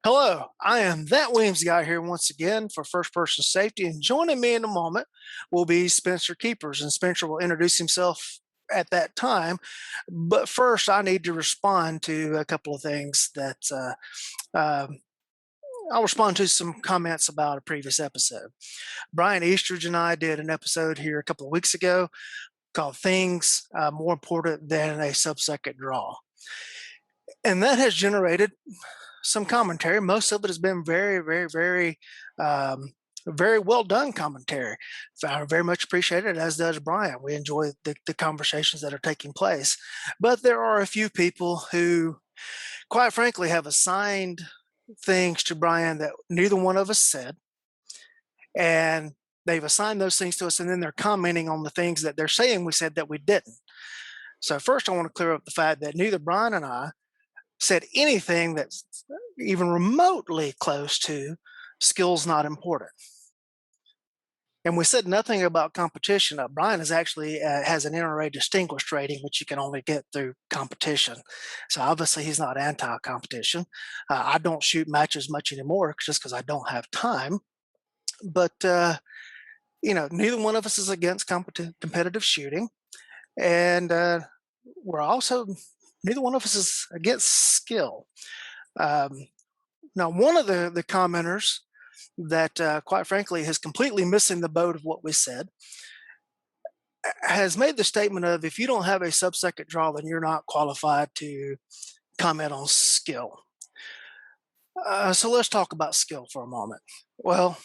Hello, I am that Weems guy here once again for first person safety, and joining me in a moment will be Spencer Keepers, and Spencer will introduce himself at that time. But first, I need to respond to a couple of things that I'll respond to some comments about a previous episode. Brian Eastridge and I did an episode here a couple of weeks ago called Things More Important Than a Sub-Second Draw. And that has generated some commentary. Most of it has been very well done commentary. I very much appreciate it, as does Brian. We enjoy the conversations that are taking place. But there are a few people who, quite frankly, have assigned things to Brian that neither one of us said. And they've assigned those things to us, and then they're commenting on the things that they're saying we said that we didn't. So first, I want to clear up the fact that neither Brian and I said anything that's even remotely close to skills not important. And we said nothing about competition. Brian is actually has an NRA distinguished rating, which you can only get through competition. So obviously he's not anti-competition. I don't shoot matches much anymore just because I don't have time. But neither one of us is against competitive shooting, and we're also neither one of us is against skill. Now, one of the commenters that, quite frankly, is completely missing the boat of what we said has made the statement of, if you don't have a sub-second draw, then you're not qualified to comment on skill. So let's talk about skill for a moment. Well,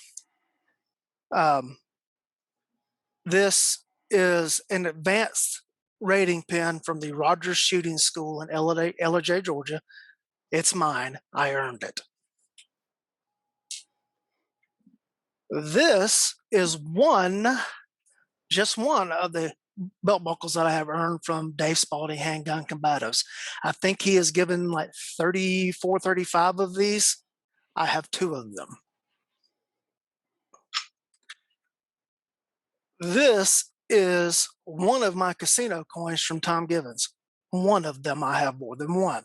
this is an advanced rating pen from the Rogers Shooting School in Ellijay, Georgia. It's mine. I earned it. This is just one of the belt buckles that I have earned from Dave Spalding Handgun Combatives. I think he has given like 34, 35 of these. I have 2 of them. This is one of my casino coins from Tom Givens. One of them. I have more than one.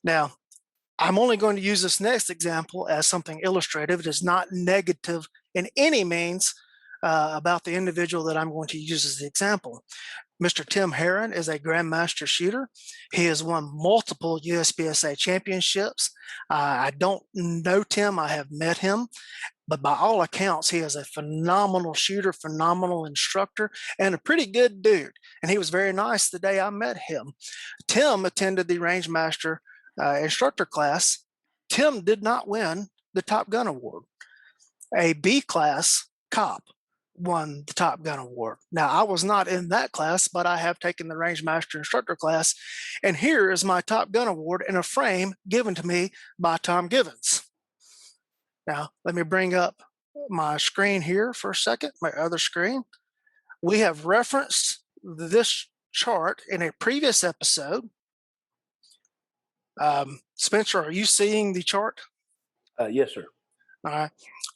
Now, I'm only going to use this next example as something illustrative. It is not negative in any means about the individual that I'm going to use as the example. Mr. Tim Herron is a Grandmaster shooter. He has won multiple USPSA championships. I don't know Tim. I have met him. But by all accounts, he is a phenomenal shooter, phenomenal instructor, and a pretty good dude. And he was very nice the day I met him. Tim attended the Range Master instructor class. Tim did not win the Top Gun Award. A B class cop won the Top Gun Award. Now, I was not in that class, but I have taken the Range Master instructor class. And here is my Top Gun Award in a frame given to me by Tom Givens. Now, let me bring up my screen here for a second, my other screen. We have referenced this chart in a previous episode. Spencer, are you seeing the chart? Yes, sir. All right.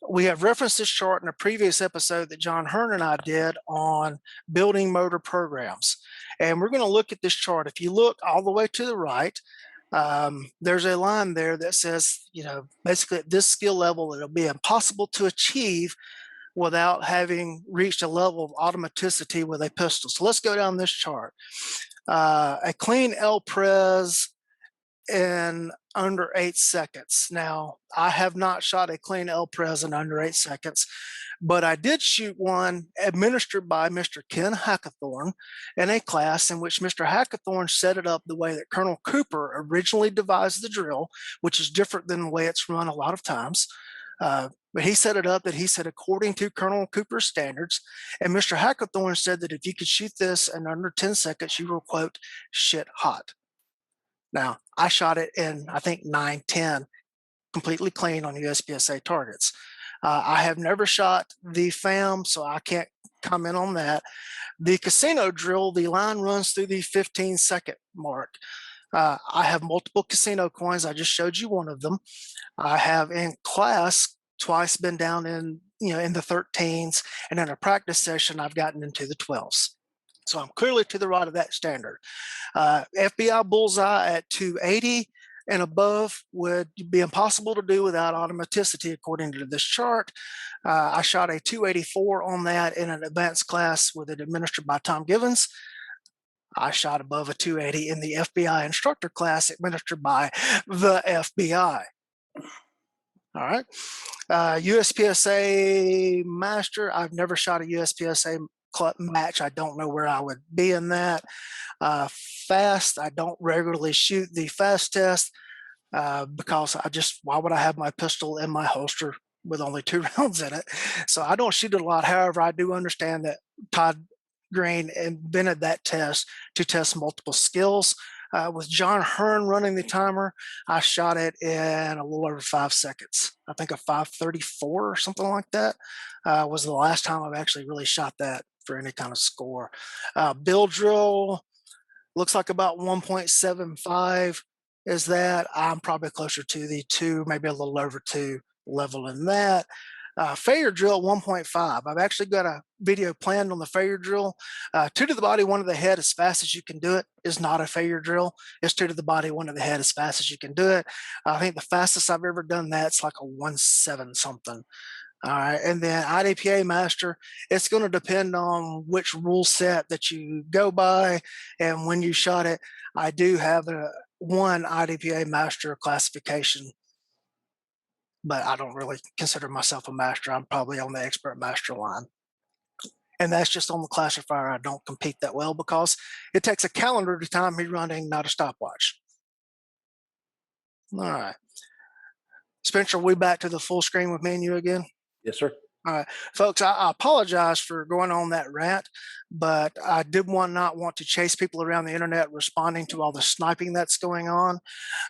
We have referenced this chart in a previous episode that John Hearn and I did on building motor programs. And we're going to look at this chart. If you look all the way to the right, there's a line there that says, basically at this skill level, it'll be impossible to achieve without having reached a level of automaticity with a pistol. So let's go down this chart. A clean L-Pres in under 8 seconds. Now, I have not shot a clean L-Pres in under 8 seconds, but I did shoot one administered by Mr. Ken Hackathorn in a class in which Mr. Hackathorn set it up the way that Colonel Cooper originally devised the drill, which is different than the way it's run a lot of times. But he set it up that he said according to Colonel Cooper's standards, and Mr. Hackathorn said that if you could shoot this in under 10 seconds, you were, quote, shit hot. Now, I shot it in, I think, 9-10, completely clean on USPSA targets. I have never shot the FAM, so I can't comment on that. The casino drill, the line runs through the 15-second mark. I have multiple casino coins. I just showed you one of them. I have in class twice been down in the 13s, and in a practice session, I've gotten into the 12s. So I'm clearly to the right of that standard. FBI bullseye at 280 and above would be impossible to do without automaticity, according to this chart. I shot a 284 on that in an advanced class with it administered by Tom Givens. I shot above a 280 in the FBI instructor class administered by the FBI. All right. USPSA master. I've never shot a USPSA match. I don't know where I would be in that. Fast. I don't regularly shoot the fast test because why would I have my pistol in my holster with only 2 rounds in it? So I don't shoot it a lot. However, I do understand that Todd Green invented that test to test multiple skills. With John Hearn running the timer, I shot it in a little over 5 seconds. I think a 5:34 or something like that was the last time I've actually really shot that for any kind of score. Bill drill looks like about 1.75 is that. I'm probably closer to the 2, maybe a little over 2 level in that. Failure drill 1.5. I've actually got a video planned on the failure drill. 2 to the body, 1 to the head as fast as you can do it is not a failure drill. It's 2 to the body, 1 to the head as fast as you can do it. I think the fastest I've ever done that's like a 1.7 something. All right, and then IDPA master, it's going to depend on which rule set that you go by and when you shot it. I do have one IDPA master classification, but I don't really consider myself a master. I'm probably on the expert master line. And that's just on the classifier. I don't compete that well because it takes a calendar to time me running, not a stopwatch. All right. Spencer, we back to the full screen with me and you again? Yes, sir. All right, folks, I apologize for going on that rant, but I did not want to chase people around the internet responding to all the sniping that's going on.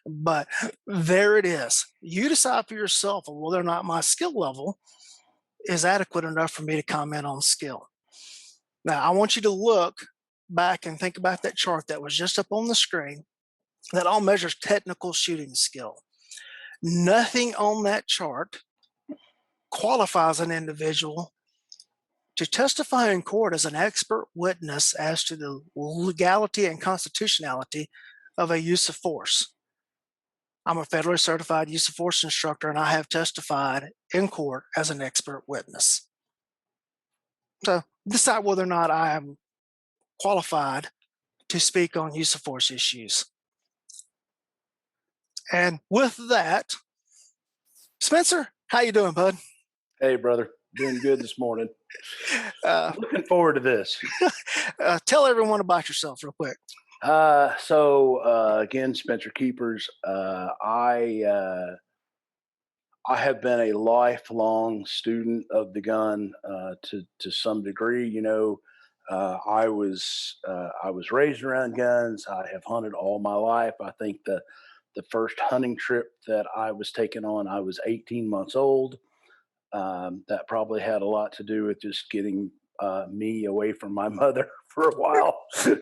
But there it is. You decide for yourself whether or not my skill level is adequate enough for me to comment on skill. Now, I want you to look back and think about that chart that was just up on the screen that all measures technical shooting skill. Nothing on that chart qualifies an individual to testify in court as an expert witness as to the legality and constitutionality of a use of force. I'm a federally certified use of force instructor, and I have testified in court as an expert witness. So decide whether or not I am qualified to speak on use of force issues. And with that, Spencer, how you doing, bud? Hey, brother. Doing good this morning. Looking forward to this. Tell everyone about yourself real quick. Again, Spencer Keepers. I have been a lifelong student of the gun to some degree. You know, I was raised around guns. I have hunted all my life. I think the first hunting trip that I was taken on, I was 18 months old. That probably had a lot to do with just getting me away from my mother for a while. So,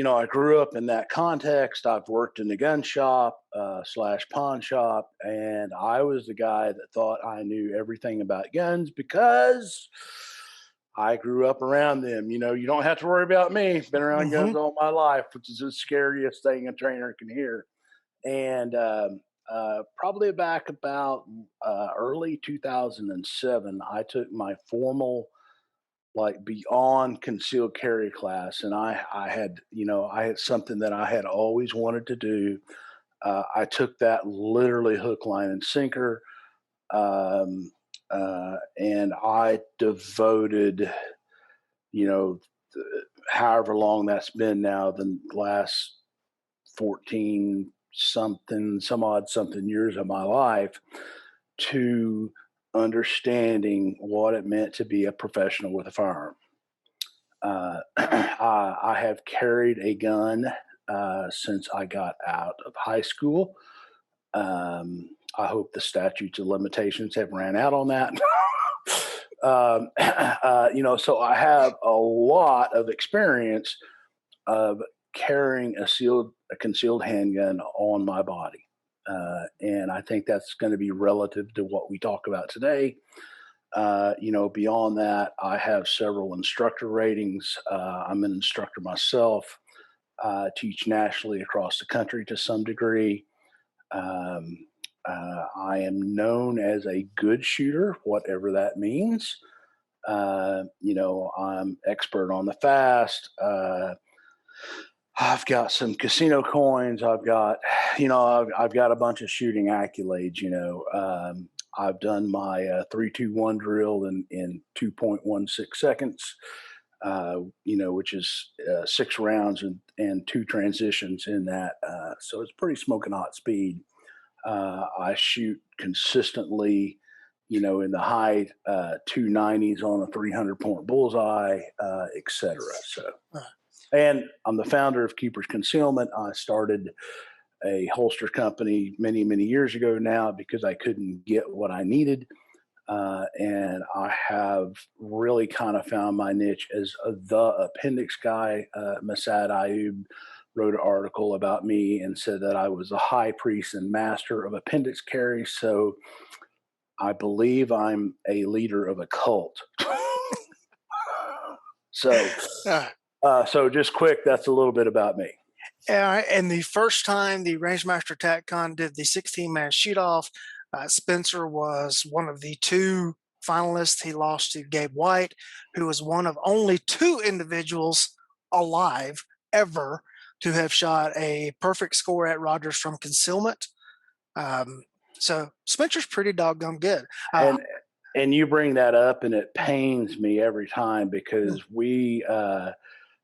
I grew up in that context. I've worked in the gun shop slash pawn shop, and I was the guy that thought I knew everything about guns because I grew up around them. You know, you don't have to worry about me. Been around guns all my life, which is the scariest thing a trainer can hear. And probably back about early 2007, I took my formal, like, beyond concealed carry class, and I had something that I had always wanted to do. I took that literally hook, line, and sinker, and I devoted, you know, however long that's been now, the last 14 some odd something years of my life to understanding what it meant to be a professional with a firearm. I have carried a gun since I got out of high school. I hope the statutes of limitations have ran out on that. So I have a lot of experience of carrying a concealed handgun on my body. And I think that's going to be relative to what we talk about today. Beyond that, I have several instructor ratings. I'm an instructor myself. Teach nationally across the country to some degree. Um, I am known as a good shooter, whatever that means. I'm expert on the fast. I've got some casino coins. I've got a bunch of shooting accolades. I've done my 3-2-1 drill in 2.16 seconds. Which is 6 rounds and 2 transitions in that. So it's pretty smoking hot speed. I shoot consistently, in the high 290s on a 300-point bullseye, et cetera. So, Uh, and I'm the founder of Keeper's Concealment. I started a holster company many, many years ago now because I couldn't get what I needed. And I have really kind of found my niche as the appendix guy. Masad Ayub wrote an article about me and said that I was the high priest and master of appendix carry. So I believe I'm a leader of a cult. so, uh, so just quick, that's a little bit about me. and the first time the Rangemaster TacCon did the 16-man shoot-off, Spencer was one of the 2 finalists. He lost to Gabe White, who was one of only 2 individuals alive ever to have shot a perfect score at Rogers from concealment. So Spencer's pretty doggone good. And you bring that up, and it pains me every time because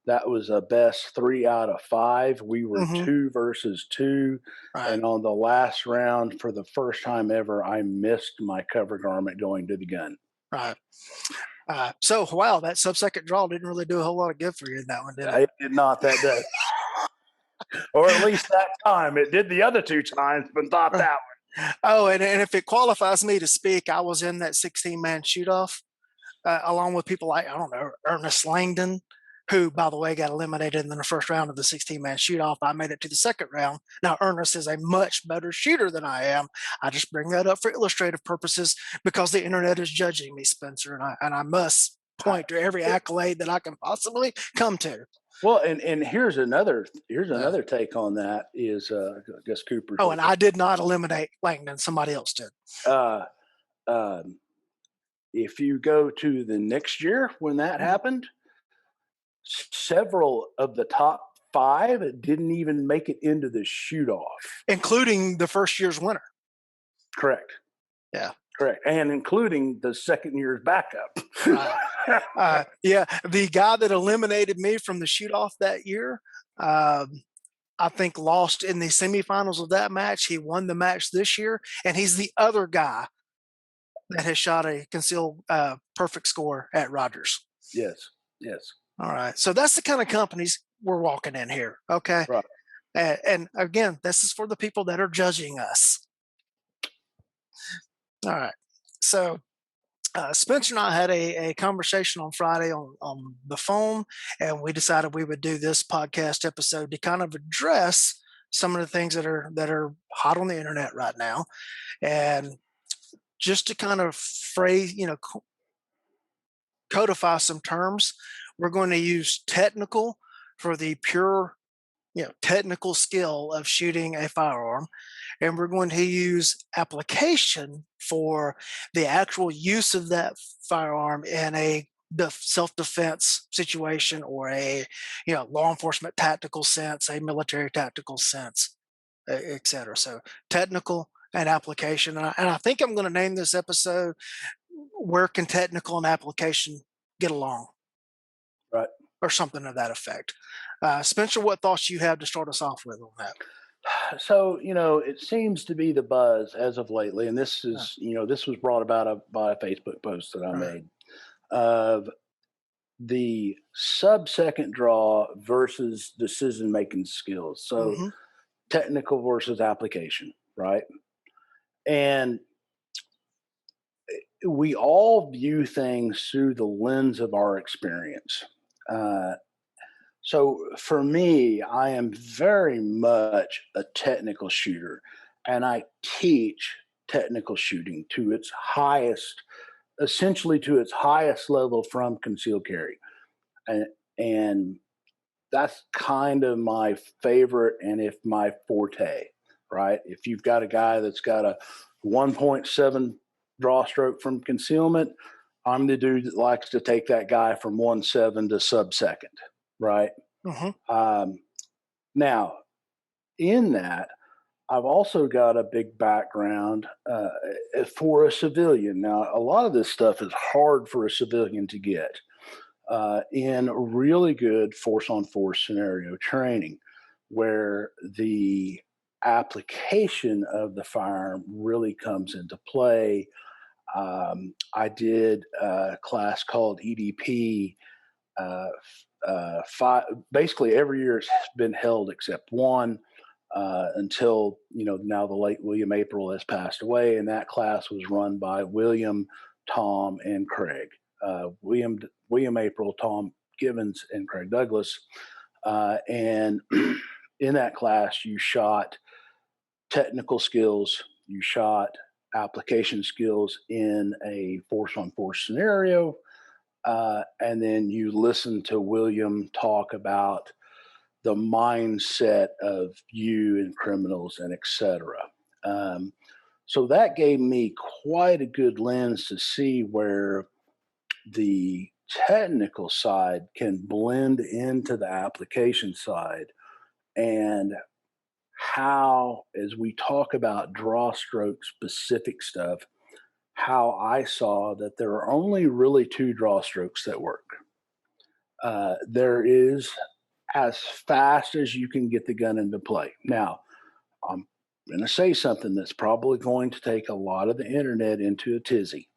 that was a best 3 out of 5. We were Mhm. 2 versus 2. Right. And on the last round, for the first time ever, I missed my cover garment going to the gun. Right. So, wow, that sub-second draw didn't really do a whole lot of good for you in that one, did it? It did not that day. Or at least that time. It did the other 2 times, but not that one. Oh, and if it qualifies me to speak, I was in that 16-man shoot-off along with people like, I don't know, Ernest Langdon, who, by the way, got eliminated in the first round of the 16-man shoot-off. I made it to the second round. Now, Ernest is a much better shooter than I am. I just bring that up for illustrative purposes because the internet is judging me, Spencer, and I must point to every accolade that I can possibly come to. Well, and here's another take on that is I guess Cooper's. Oh, and I did not eliminate Langdon. Somebody else did. Um, if you go to the next year when that happened, several of the top 5 didn't even make it into the shoot off, including the first year's winner. Correct. Yeah. Correct. And including the second year's backup. Yeah. The guy that eliminated me from the shoot off that year, I think lost in the semifinals of that match. He won the match this year, and he's the other guy that has shot a concealed perfect score at Rogers. Yes. Yes. All right. So that's the kind of companies we're walking in here. Okay. Right. And again, this is for the people that are judging us. All right. So Spencer and I had a conversation on Friday on the phone, and we decided we would do this podcast episode to kind of address some of the things that are hot on the internet right now, and just to kind of phrase, codify some terms. We're going to use technical for the pure, technical skill of shooting a firearm, and we're going to use application for the actual use of that firearm in a self-defense situation or a law enforcement tactical sense, a military tactical sense, etc. So technical and application, and I think I'm going to name this episode "Where Can Technical and Application Get Along?" Right. Or something to that effect. Spencer, what thoughts you have to start us off with on that? So, it seems to be the buzz as of lately, and this is, this was brought about by a Facebook post that I made of the sub-second draw versus decision-making skills. So technical versus application, right? And we all view things through the lens of our experience. So for me, I am very much a technical shooter, and I teach technical shooting to its highest essentially to its highest level from concealed carry. And, and that's kind of my favorite and if my forte, right? If you've got a guy that's got a 1.7 draw stroke from concealment, I'm the dude that likes to take that guy from 1.7 to sub-second, right? Hmm. Um, now, in that, I've also got a big background for a civilian. Now, a lot of this stuff is hard for a civilian to get in really good force on force scenario training, where the application of the firearm really comes into play. I did a class called EDP. Uh, Basically, every year it's been held except one until now the late William April has passed away, and that class was run by William, Tom, and Craig. William April, Tom Givens, and Craig Douglas. And in that class, you shot technical skills, you shot application skills in a force on force scenario, and then you listen to William talk about the mindset of you and criminals and et cetera. Um, so that gave me quite a good lens to see where the technical side can blend into the application side and how, as we talk about draw stroke specific stuff, how I saw that there are only really two draw strokes that work. There is as fast as you can get the gun into play. Now, I'm going to say something that's probably going to take a lot of the internet into a tizzy.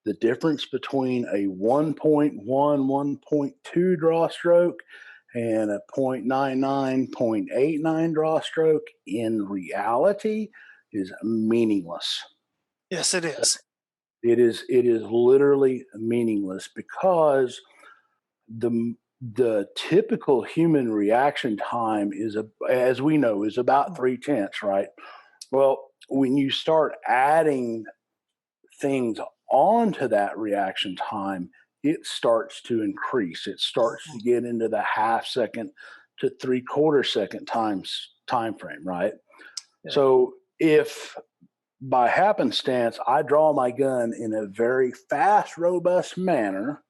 The difference between a 1.1, 1.2 draw stroke and a 0.99, 0.89 draw stroke in reality is meaningless. Yes, it is. It is literally meaningless because the typical human reaction time is as we know is about 3/10, right? Well, when you start adding things onto that reaction time, it starts to increase. It starts to get into the half second to 3/4 second time frame, right? Yeah. So if by happenstance I draw my gun in a very fast, robust manner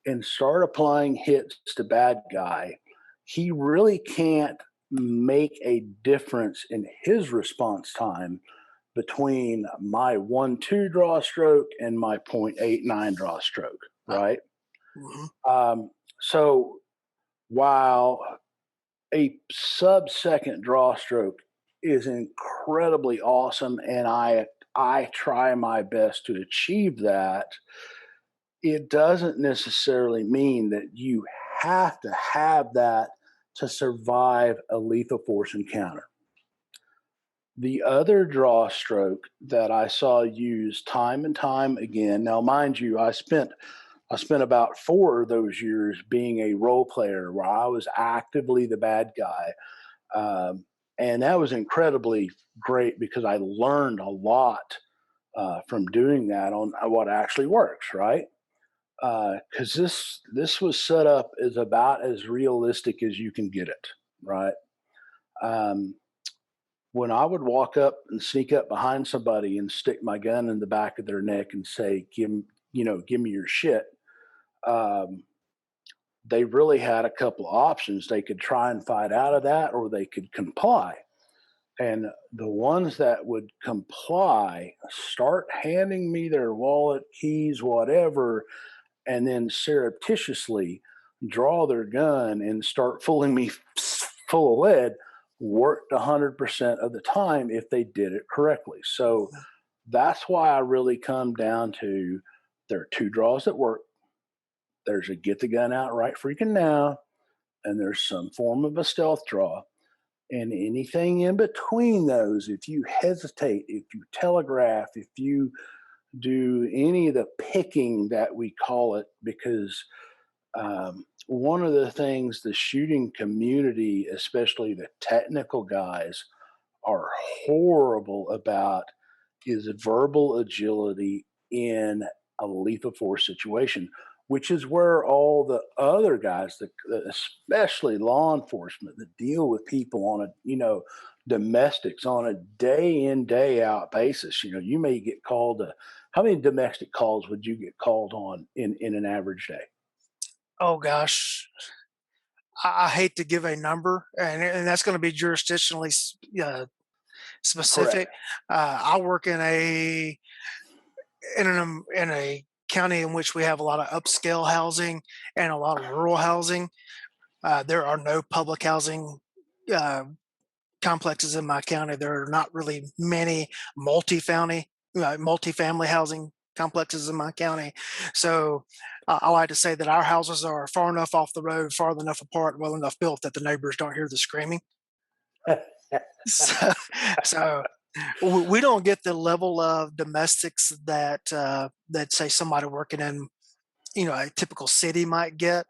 and start applying hits to bad guy, he really can't make a difference in his response time between my 1.2 draw stroke and my 0.89 draw stroke, right? Mhm. So while a sub-second draw stroke is incredibly awesome, and I try my best to achieve that, it doesn't necessarily mean that you have to have that to survive a lethal force encounter. The other draw stroke that I saw used time and time again. Now, mind you, I spent about 4 of those years being a role player where I was actively the bad guy, and that was incredibly great because I learned a lot from doing that on what actually works, right? Because this was set up as about as realistic as you can get it, right? Um, when I would walk up and sneak up behind somebody and stick my gun in the back of their neck and say, give me your shit," um, they really had a couple of options. They could try and fight out of that, or they could comply. And the ones that would comply start handing me their wallet, keys, whatever, and then surreptitiously draw their gun and start fooling me full of lead worked 100% of the time if they did it correctly. So that's why I really come down to there are two draws that work. There's a get the gun out right freaking now, and there's some form of a stealth draw. And anything in between those, if you hesitate, if you telegraph, if you do any of the picking that we call it, because one of the things the shooting community, especially the technical guys, are horrible about is verbal agility in a lethal force situation, which is where all the other guys, especially law enforcement, that deal with people on a, domestics on a day in, day out basis. You may get called how many domestic calls would you get called on in an average day? Oh gosh, I hate to give a number, and that's going to be jurisdictionally Correct. specific. I work in a county in which we have a lot of upscale housing and a lot of rural housing. There are no public housing uh, complexes in my county. There are not really many multifamily multifamily housing complexes in my county. So I like to say that our houses are far enough off the road, far enough apart, well enough built that the neighbors don't hear the screaming. So, so we don't get the level of domestics that say somebody working in a typical city might get,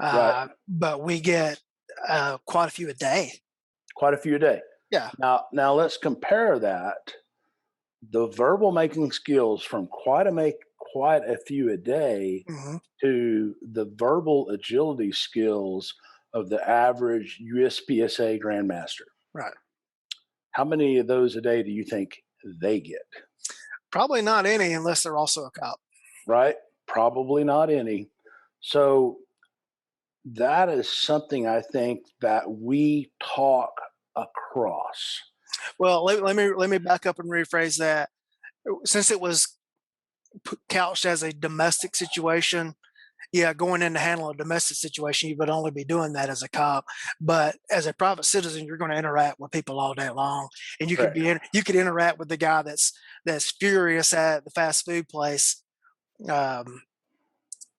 Right. but we get quite a few a day. Quite a few a day. Yeah. Now let's compare that, the verbal making skills from quite a few a day, Hmm. to the verbal agility skills of the average USPSA grandmaster. Right. How many of those a day do you think they get? Probably not any unless they're also a cop. Right? Probably not any. So that is something I think that we talk across. Well, let me back up and rephrase that. Since it was couched as a domestic situation, yeah, going in to handle a domestic situation, you would only be doing that as a cop. But as a private citizen, you're going to interact with people all day long, and Correct. you could interact with the guy that's furious at the fast food place. Um,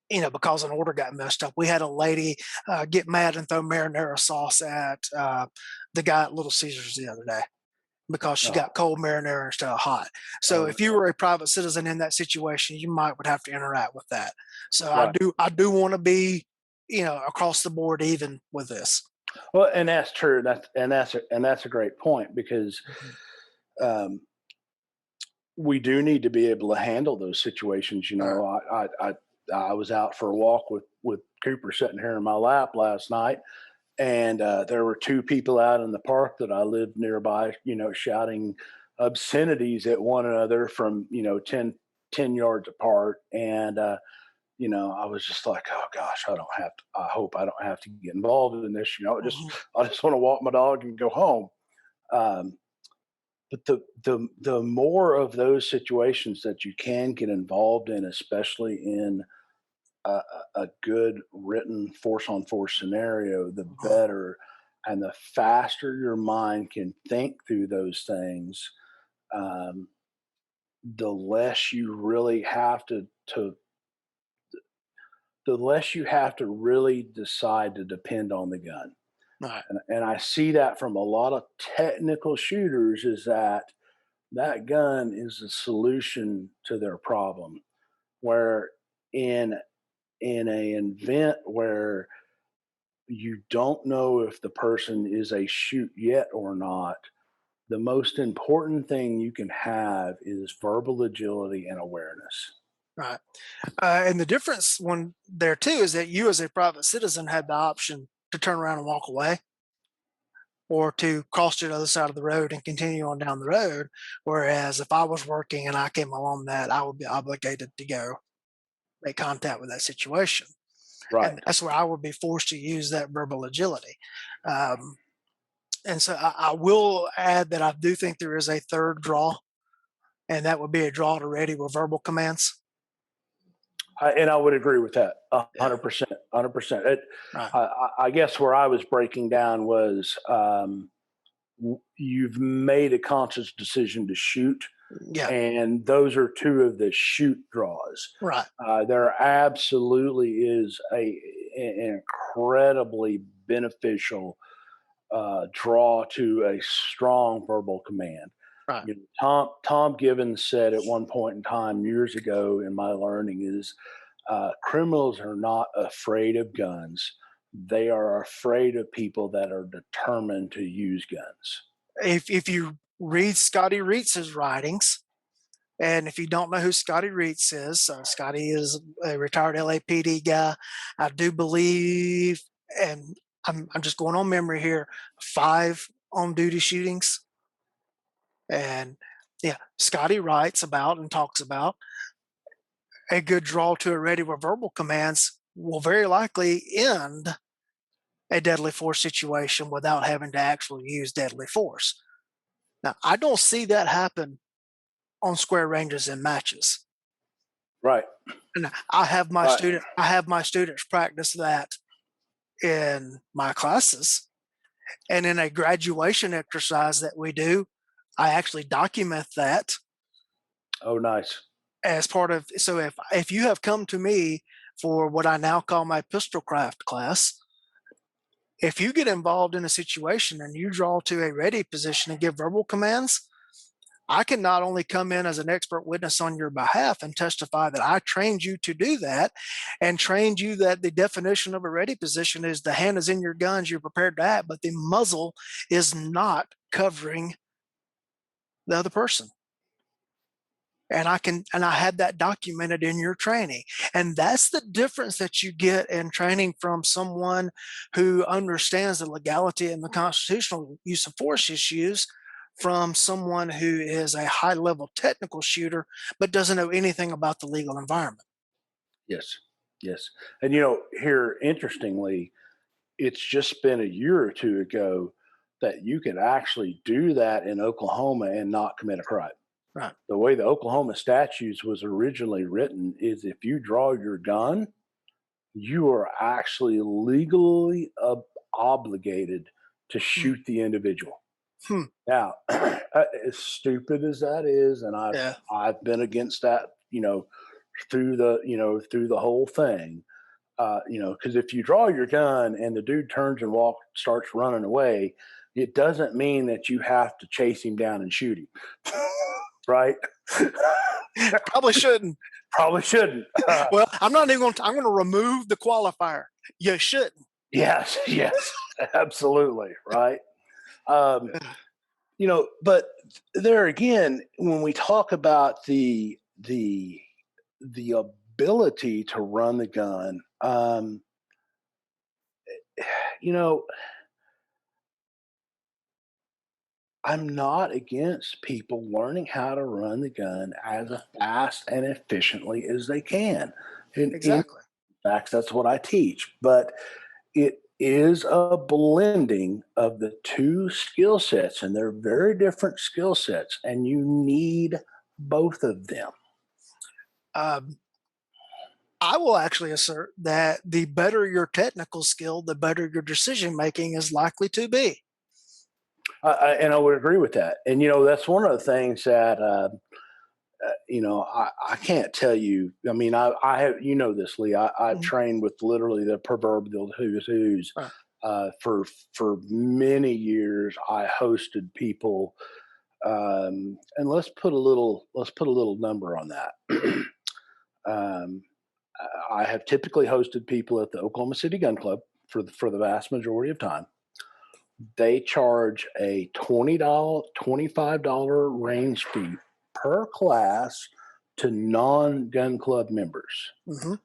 because an order got messed up. We had a lady get mad and throw marinara sauce at the guy at Little Caesars the other day because she Oh, got cold marinara instead of hot. So oh if you no. were a private citizen in that situation, you might would have to interact with that. So Right. I do want to be, across the board even with this. Well, and that's true. That's a great point because Mhm. um, we do need to be able to handle those situations. All right. I was out for a walk with Cooper sitting here in my lap last night, and there were two people out in the park that I lived nearby, shouting obscenities at one another from 10 yards apart, and I was just like, oh gosh, I hope I don't have to get involved in this. Mhm. I just want to walk my dog and go home. Um, but the more of those situations that you can get involved in, especially in a good written force on force scenario, the Mhm. better. And the faster your mind can think through those things, um, the less you really have to the less you have to really decide to depend on the gun. All right. And I see that from a lot of technical shooters, is that gun is a solution to their problem. Where in in a event where you don't know if the person is a shoot yet or not, the most important thing you can have is verbal agility and awareness. Right. And the difference one there too is that you as a private citizen had the option to turn around and walk away or to cross to the other side of the road and continue on down the road. Whereas if I was working and I came along that, I would be obligated to go make contact with that situation. And Right. that's where I would be forced to use that verbal agility. Um, and so I will add that I do think there is a third draw, and that would be a draw to ready with verbal commands. And I would agree with that Yeah. 100%. 100%. Right. I guess where I was breaking down was, you've made a conscious decision to shoot, Yeah. and those are two of the shoot draws. Right. There absolutely is an incredibly beneficial draw to a strong verbal command. Right. Tom Gibbons said at one point in time years ago in my learning is, criminals are not afraid of guns. They are afraid of people that are determined to use guns. If you read Scotty Reetz's writings, And if you don't know who Scotty Reitz is, Scotty is a retired LAPD guy. I do believe, and I'm just going on memory here, 5 on duty shootings. And yeah, Scotty writes about and talks about a good draw to a ready with verbal commands will very likely end a deadly force situation without having to actually use deadly force. Now, I don't see that happen on square ranges in matches. Right. And Right. I have my students practice that in my classes. And in a graduation exercise that we do, I actually document that Oh, nice. as part of, so if you have come to me for what I now call my pistol craft class, if you get involved in a situation and you draw to a ready position and give verbal commands, I can not only come in as an expert witness on your behalf and testify that I trained you to do that and trained you that the definition of a ready position is the hand is in your guns, you're prepared to act, but the muzzle is not covering the other person. And I had that documented in your training. And that's the difference that you get in training from someone who understands the legality and the constitutional use of force issues from someone who is a high level technical shooter but doesn't know anything about the legal environment. Yes. Yes. And here, interestingly, it's just been a year or two ago that you could actually do that in Oklahoma and not commit a crime. Right. The way the Oklahoma statutes was originally written is if you draw your gun, you are actually legally obligated to Hmm. shoot the individual. Hmm. Now, as stupid as that is, and Yeah. I've been against that, through the whole thing. Because if you draw your gun and the dude turns and starts running away, it doesn't mean that you have to chase him down and shoot him, right? Probably shouldn't. Probably shouldn't. Well, I'm not even going to, I'm going to remove the qualifier. You shouldn't. Yes, yes, absolutely, right. Um, but there again, when we talk about the ability to run the gun, you know, I'm not against people learning how to run the gun as fast and efficiently as they can. In Exactly. fact, that's what I teach. But it is a blending of the two skill sets, and they're very different skill sets, and you need both of them. Um, I will actually assert that the better your technical skill, the better your decision making is likely to be. And I would agree with that. And that's one of the things that I can't tell you. I mean, I have this, Lee. I've Mhm. trained with literally the proverbial who's who's. Right. For many years, I hosted people, and let's put a little number on that. um, I have typically hosted people at the Oklahoma City Gun Club for the vast majority of time. They charge a $25 range fee per class to non-gun club members. Hmm.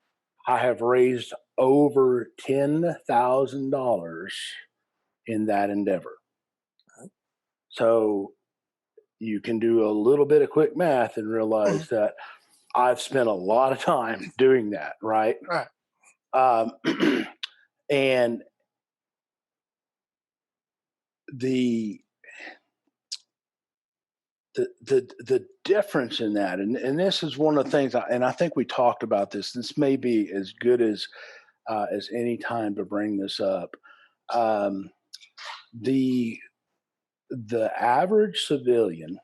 I have raised over $10,000 in that endeavor. So you can do a little bit of quick math and Hmm. realize that I've spent a lot of time doing that, right? Right. Um, and the the difference in that, and this is one of the things, and I think we talked about this. This may be as good as any time to bring this up. Um, the the average civilian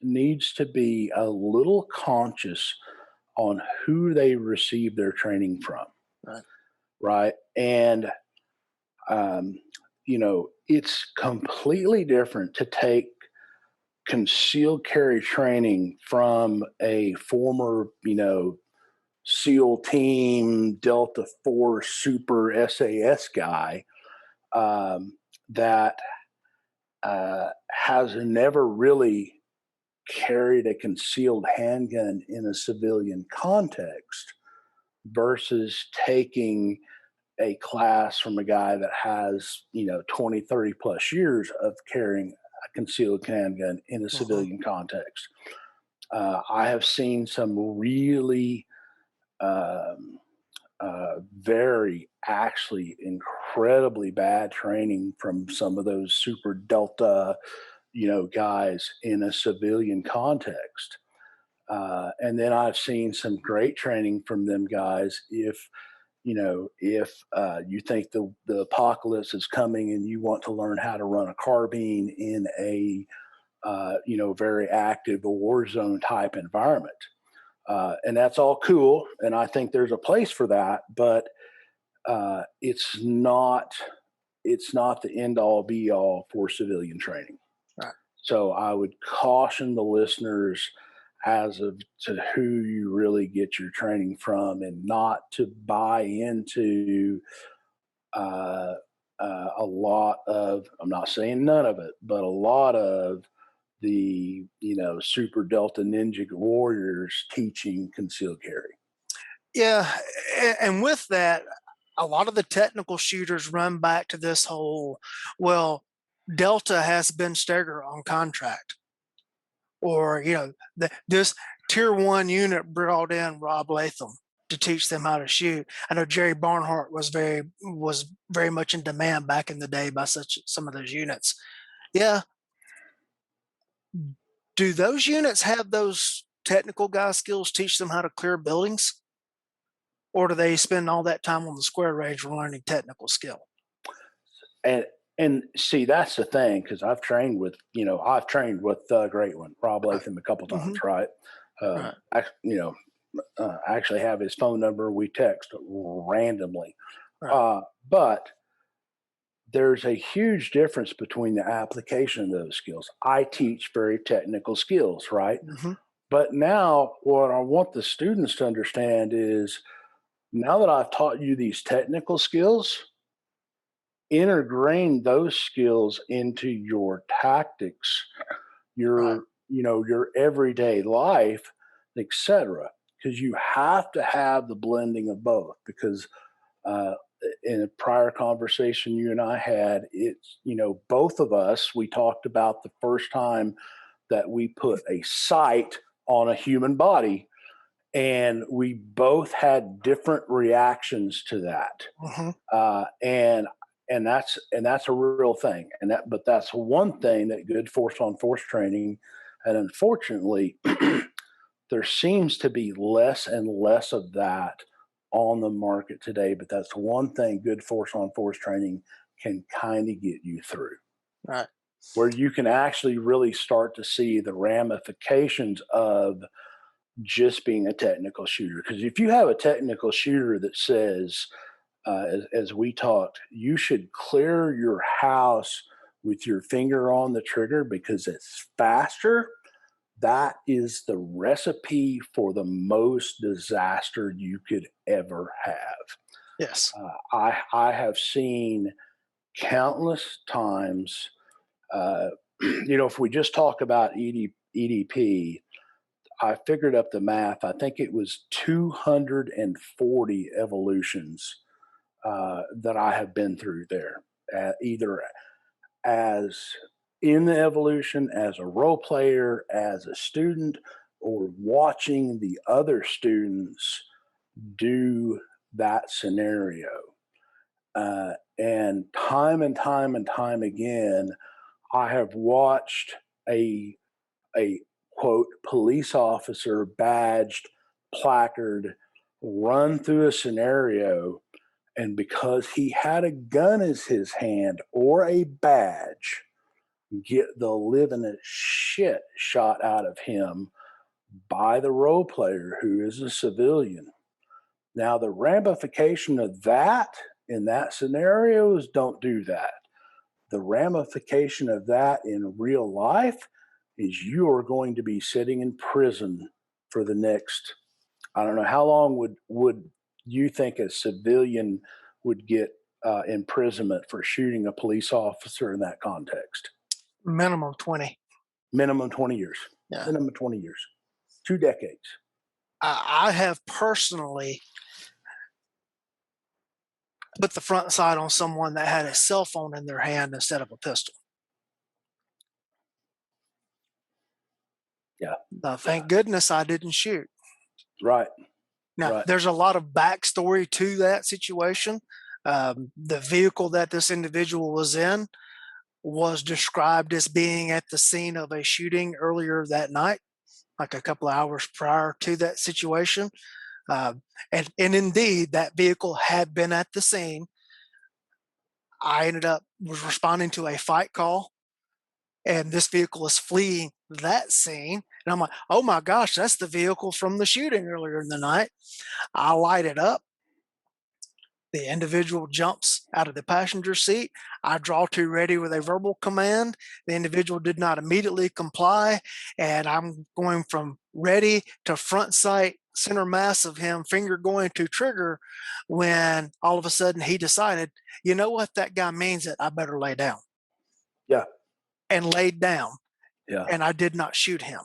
needs to be a little conscious on who they receive their training from, Right. right? And um, it's completely different to take concealed carry training from a former, SEAL team, Delta Force, Super SAS guy that has never really carried a concealed handgun in a civilian context versus taking a class from a guy that has, 20, 30 plus years of carrying a concealed handgun in a Mhm. civilian context. I have seen some really um, very actually incredibly bad training from some of those super delta, guys in a civilian context. And then I've seen some great training from them guys. If you think the apocalypse is coming and you want to learn how to run a carbine in a very active war zone type environment, and that's all cool. And I think there's a place for that, but it's not the end all be all for civilian training. Right. So I would caution the listeners as of to who you really get your training from, and not to buy into uh, a lot of, I'm not saying none of it, but a lot of the, super Delta Ninja warriors teaching concealed carry. Yeah, and with that, a lot of the technical shooters run back to this whole, well, Delta has Ben Steger on contract, or this tier one unit brought in Rob Latham to teach them how to shoot. I know Jerry Barnhart was very much in demand back in the day by such some of those units. Yeah, do those units have those technical guy skills? Teach them how to clear buildings, or do they spend all that time on the square range learning technical skill? And and see, that's the thing, because I've trained with the great one, Rob Right. Latham, a couple times, Hmm. right? Right. I actually have his phone number. We text randomly, Right. but there's a huge difference between the application of those skills. I teach very technical skills, right? Hmm. But now, what I want the students to understand is, now that I've taught you these technical skills, integrate those skills into your tactics, Right. your everyday life, etc. Because you have to have the blending of both. Because uh, in a prior conversation you and I had, it's, both of us, we talked about the first time that we put a sight on a human body, and we both had different reactions to that. Hmm. And that's a real thing. But that's one thing that good force on force training, and unfortunately, there seems to be less and less of that on the market today. But that's one thing good force on force training can kind of get you through, Right. where you can actually really start to see the ramifications of just being a technical shooter. Because if you have a technical shooter that says, as we talked, you should clear your house with your finger on the trigger because it's faster, that is the recipe for the most disaster you could ever have. Yes. I have seen countless times, if we just talk about EDP, I figured up the math. I think it was 240 evolutions that I have been through there, either as in the evolution, as a role player, as a student, or watching the other students do that scenario. And time and time again, I have watched a quote police officer badged placard run through a scenario, and because he had a gun as his hand or a badge, get the living shit shot out of him by the role player who is a civilian. Now, the ramification of that in that scenario is don't do that. The ramification of that in real life is you are going to be sitting in prison for the next, I don't know, how long would you think a civilian would get imprisonment for shooting a police officer in that context? Minimum 20. Minimum 20 years. Yeah. Minimum 20 years, 2 decades. I have personally put the front sight on someone that had a cell phone in their hand instead of a pistol. Yeah. Thank goodness I didn't shoot. Right. Now, Right. there's a lot of backstory to that situation. The vehicle that this individual was in was described as being at the scene of a shooting earlier that night, like a couple of hours prior to that situation. And indeed, that vehicle had been at the scene. I ended up was responding to a fight call, and this vehicle is fleeing that scene. And I'm like, oh my gosh, that's the vehicle from the shooting earlier in the night. I light it up. The individual jumps out of the passenger seat. I draw to ready with a verbal command. The individual did not immediately comply, and I'm going from ready to front sight, center mass of him, finger going to trigger, when all of a sudden he decided, you know what, that guy means it. I better lay down, Yeah. and laid down, Yeah. and I did not shoot him.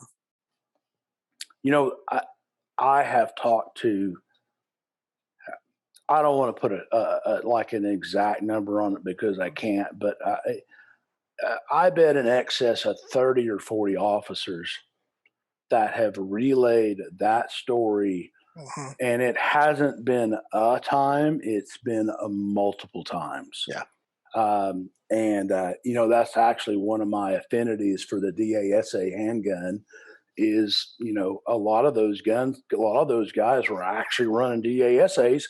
You know, I have talked to, I don't want to put like an exact number on it because I can't, but I bet in excess of 30 or 40 officers that have relayed that story. Mhm. And it hasn't been a time, it's been multiple times. Yeah. And, that's actually one of my affinities for the DASA handgun is, a lot of those guys were actually running DASAs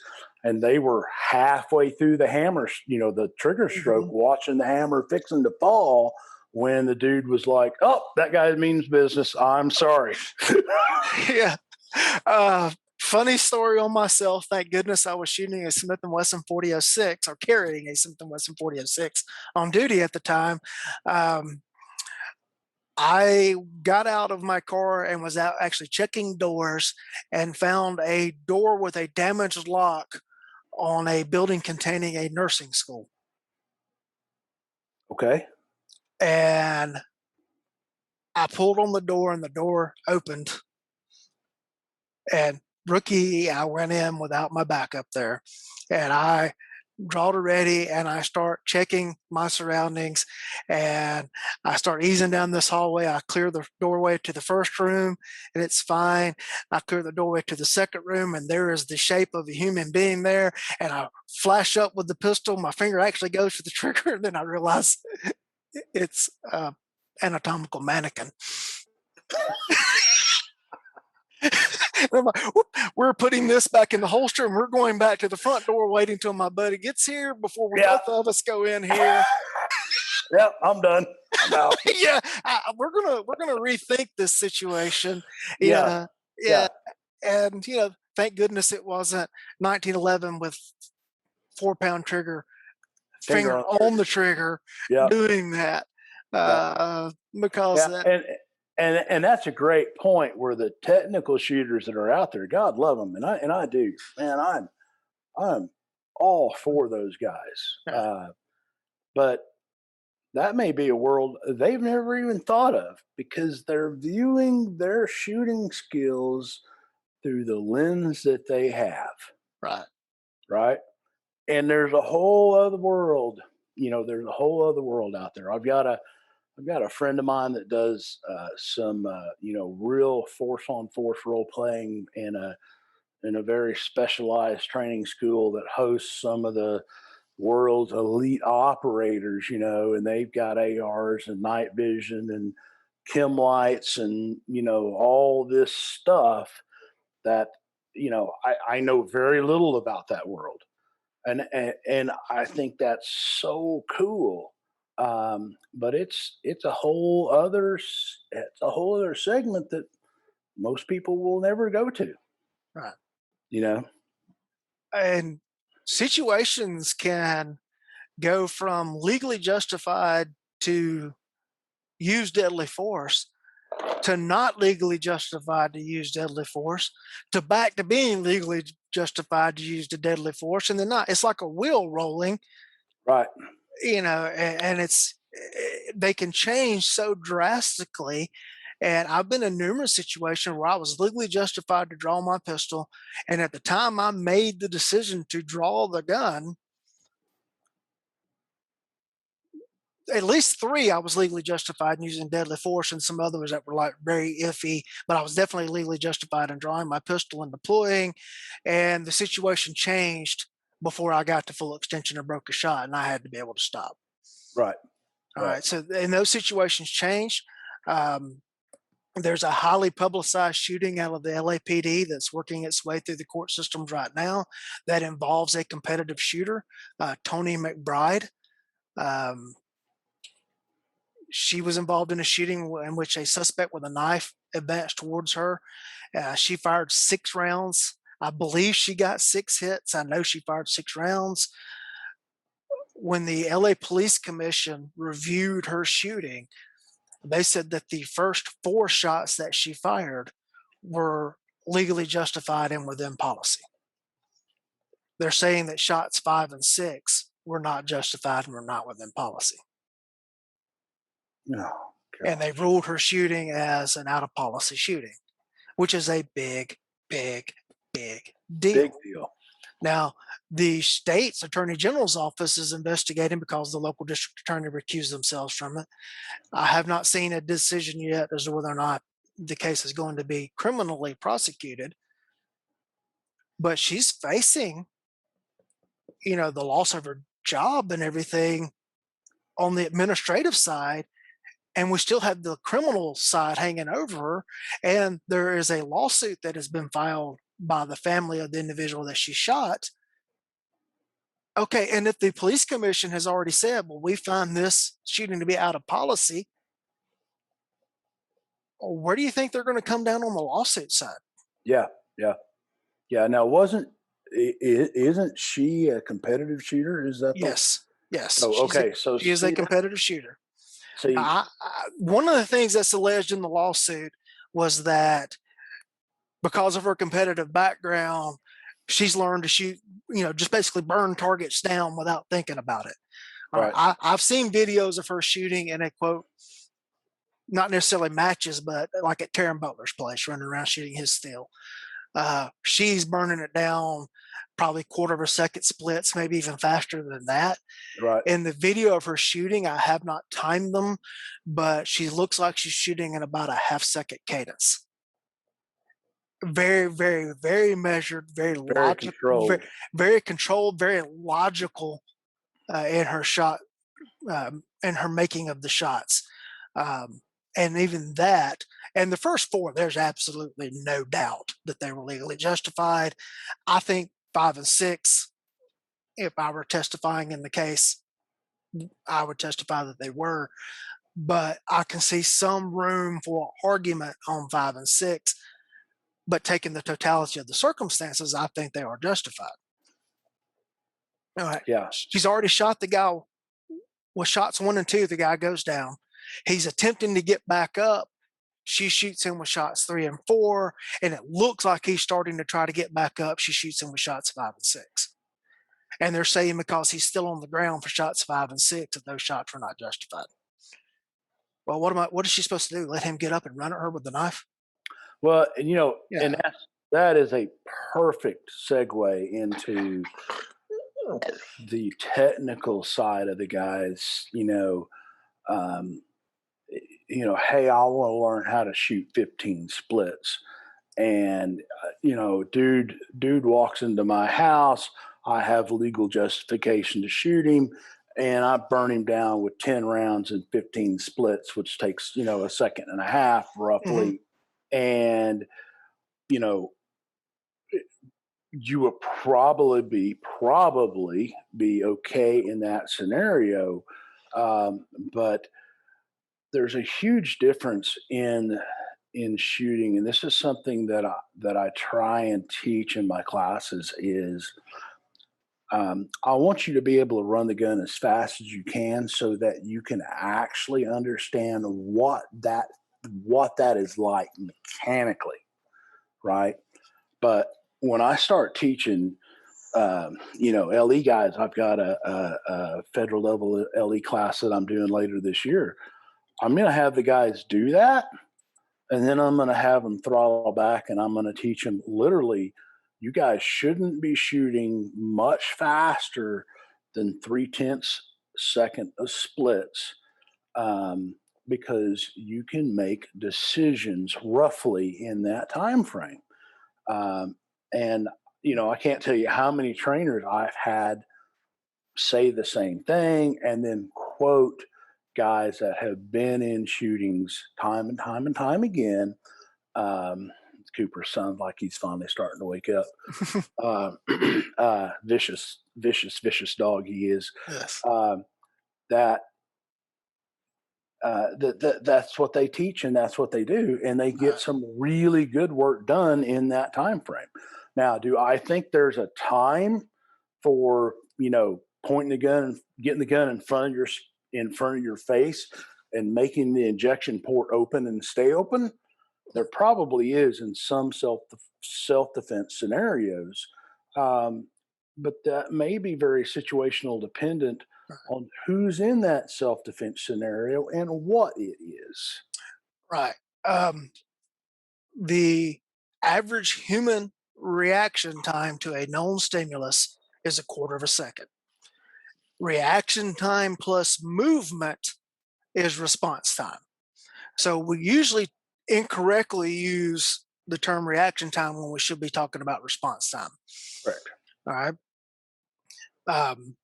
and they were halfway through the hammer, the trigger stroke, Mhm. watching the hammer fixing to fall when the dude was like, oh, that guy means business. I'm sorry. Yeah. Funny story on myself. Thank goodness I was shooting a Smith& Wesson 4006, or carrying a Smith& Wesson 4006 on duty at the time. Um, I got out of my car and was out actually checking doors, and found a door with a damaged lock on a building containing a nursing school. Okay. And I pulled on the door, and the door opened, and rookie, I went in without my backup there, and I draw to ready, and I start checking my surroundings, and I start easing down this hallway. I clear the doorway to the first room, and it's fine. I clear the doorway to the second room, and there is the shape of a human being there, and I flash up with the pistol. My finger actually goes to the trigger, and then I realize it's anatomical mannequin. I'm like, "Whoop, we're putting this back in the holster, and we're going back to the front door, waiting till my buddy gets here before we Yeah. both of us go in here." Yep. I'm done. I'm out. Yeah, we're gonna rethink this situation. Yeah. Yeah, yeah, Yeah. and thank goodness it wasn't 1911 with 4 pound trigger, Finger finger on the on the trigger. trigger, Yeah. doing that, Yeah. because Yeah. And that's a great point where the technical shooters that are out there, God love them, and I do, man. I'm all for those guys. yeah, But that may be a world they've never even thought of because they're viewing their shooting skills through the lens that they have, right, right? And there's a whole other world. There's a whole other world out there. I've got a friend of mine that does some real force on force role playing in a very specialized training school that hosts some of the world's elite operators, and they've got ARs and night vision and chem lights and all this stuff that I know very little about that world, and I think that's so cool. But it's a whole other segment that most people will never go to. right. You know, And situations can go from legally justified to use deadly force, to not legally justified to use deadly force, to back to being legally justified to use the deadly force, and then not. It's like a wheel rolling, right? and it's they can change so drastically. And I've been in numerous situations where I was legally justified to draw my pistol. And at the time I made the decision to draw the gun, at least three, I was legally justified in using deadly force, and some others that were like very iffy. But I was definitely legally justified in drawing my pistol and deploying. And the situation changed before I got to full extension or broke a shot, and I had to be able to stop. Right. All Right. right. So, and those situations changed. Um, there's a highly publicized shooting out of the LAPD that's working its way through the court systems right now that involves a competitive shooter, Tony McBride. Um, she was involved in a shooting in which a suspect with a knife advanced towards her. She fired 6 rounds. I believe she got 6 hits. I know she fired 6 rounds. When the LA Police Commission reviewed her shooting, they said that the first 4 shots that she fired were legally justified and within policy. They're saying that shots 5 and 6 were not justified and were not within policy. Oh, And they gosh. ruled her shooting as an out of policy shooting, which is a big, big, big Big deal. deal. Now, the state's attorney general's office is investigating because the local district attorney recused themselves from it. I have not seen a decision yet as to whether or not the case is going to be criminally prosecuted, but she's facing, the loss of her job and everything on the administrative side, and we still have the criminal side hanging over her. And there is a lawsuit that has been filed by the family of the individual that she shot. Okay, and if the police commission has already said, well, we find this shooting to be out of policy, where do you think they're going to come down on the lawsuit side? Yeah. Yeah. Yeah. Now, isn't she a competitive shooter? Is that the Yes, yes, so? Okay. So she is a see that. competitive shooter. Now, See. one of the things that's alleged in the lawsuit was that because of her competitive background, she's learned to shoot, just basically burn targets down without thinking about it. All right. Right. I've seen videos of her shooting in a quote, not necessarily matches, but like at Taryn Butler's place, running around shooting his steel. She's burning it down probably quarter of a second splits, maybe even faster than that. Right. In the video of her shooting, I have not timed them, but she looks like she's shooting in about a half-second cadence. Very, very, very measured, very Very logical, very, controlled. very controlled, very logical in her shot, in her making of the shots. Um, and even that, and the first 4, there's absolutely no doubt that they were legally justified. I think 5 and 6, if I were testifying in the case, I would testify that they were. But I can see some room for argument on 5 and 6. But taking the totality of the circumstances, I think they are justified. All right. Yeah. She's already shot the guy with shots 1 and 2. The guy goes down. He's attempting to get back up. She shoots him with shots 3 and 4, and it looks like he's starting to try to get back up. She shoots him with shots 5 and 6. And they're saying because he's still on the ground for shots 5 and 6, that those shots were not justified. Well, what is she supposed to do? Let him get up and run at her with the knife? Well, and Yeah. that is a perfect segue into the technical side of the guys. Um, hey, I want to learn how to shoot 15 splits, and dude walks into my house. I have legal justification to shoot him, and I burn him down with 10 rounds and 15 splits, which takes a second and a half Mm-hmm. roughly, and you know you would probably be okay in that scenario, but there's a huge difference in shooting, and this is something that I try and teach in my classes is I want you to be able to run the gun as fast as you can so that you can actually understand what that is like mechanically, right? But when I start teaching, LE guys, I've got a federal level LE class that I'm doing later this year. I'm going to have the guys do that, And then I'm going to have them throttle back and I'm going to teach them literally, you guys shouldn't be shooting much faster than 3/10 second of splits, um, because you can make decisions roughly in that time frame. Um, and I can't tell you how many trainers I've had say the same thing and then quote guys that have been in shootings time and time and time again. um, Cooper sounds like he's finally starting to wake up. uh, Vicious, vicious, vicious dog he is. Yes. um, that that's what they teach and that's what they do, and they get Right. some really good work done in that time frame. Now, do I think there's a time for pointing the gun and getting the gun in front of your face and making the injection port open and stay open? There probably is in some self defense scenarios, um, but that may be very situational dependent on who's in that self defense scenario and what it is. Right. Um, the average human reaction time to a known stimulus is a quarter of a second. Reaction time plus movement is response time. So we usually incorrectly use the term reaction time when we should be talking about response time. Correct. All right. Um,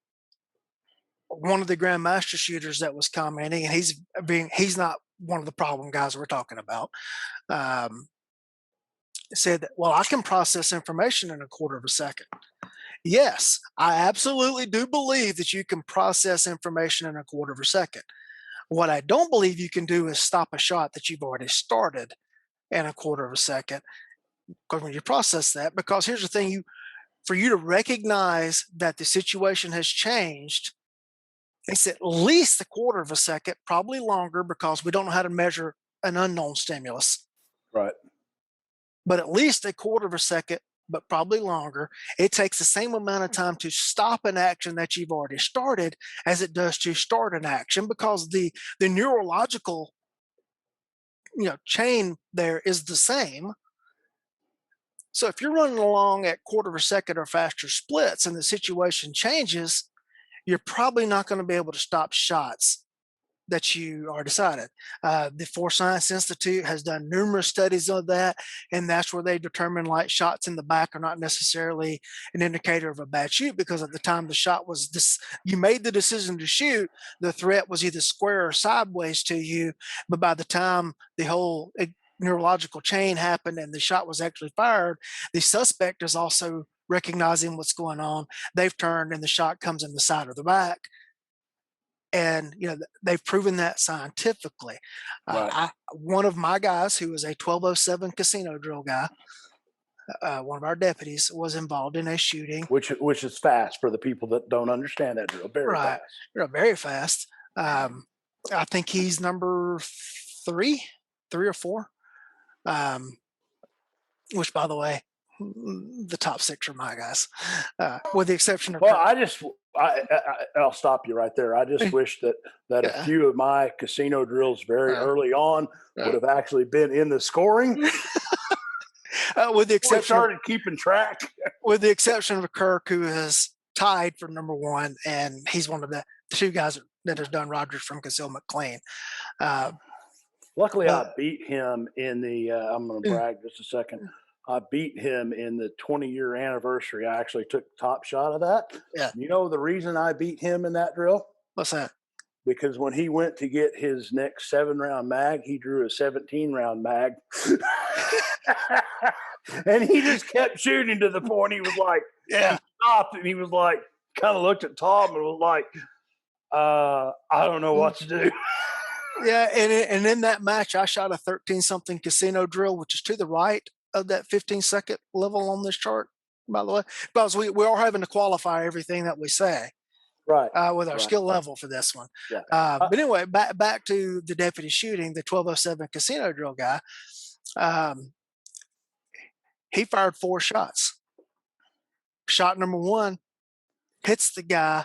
one of the grandmaster shooters that was commenting, and he's not one of the problem guys we're talking about. Um, said that, well, I can process information in a quarter of a second. Yes, I absolutely do believe that you can process information in a quarter of a second. What I don't believe you can do is stop a shot that you've already started in a quarter of a second. Because when you process that, because here's the thing, for you to recognize that the situation has changed, it's at least a quarter of a second, probably longer, because we don't know how to measure an unknown stimulus, Right. but at least a quarter of a second, but probably longer. It takes the same amount of time to stop an action that you've already started as it does to start an action, because the neurological chain there is the same. So if you're running along at quarter of a second or faster splits and the situation changes, you're probably not going to be able to stop shots that you are decided. The Force Science Institute has done numerous studies of that, and that's where they determine like shots in the back are not necessarily an indicator of a bad shoot, because at the time the shot was this, you made the decision to shoot, the threat was either square or sideways to you, but by the time the whole neurological chain happened and the shot was actually fired, the suspect is also recognizing what's going on. They've turned and the shot comes in the side or the back, and they've proven that scientifically. Right. One of my guys, who was a 1207 casino drill guy, one of our deputies, was involved in a shooting. Which is fast for the people that don't understand that drill. Very Right, fast. very fast. I think he's number three, 3 or 4. Um, which, by the way, the top 6 are my guys, with the exception of Well, Kirk. I'll stop you right there. I just wish that a Yeah, few of my casino drills very uh, early on would uh, have actually been in the scoring. with the We exception of started keeping track. Kirk, who is tied for number 1, and he's one of the 2 guys that has done Rogers from concealment clean. Uh, Luckily, but I beat him in the. I'm going to mm, brag just a second. I beat him in the 20-year anniversary. I actually took the top shot of that. yeah, You know the reason I beat him in that drill? what's that? Because when he went to get his next 7-round mag, he drew a 17-round mag. And he just kept shooting to the point he was like, he Yeah, stopped and he was like, kind of looked at Tom and was like, I don't know mm, what to do. yeah, and in that match, I shot a 13 something casino drill, which is to the right of that 15-second level on this chart, by the way, because we are having to qualify everything that we say. Right. With our Right. skill level for this one. Yeah. But anyway, back to the deputy shooting, the 1207 casino drill guy. Um, he fired 4 shots. Shot number 1 hits the guy.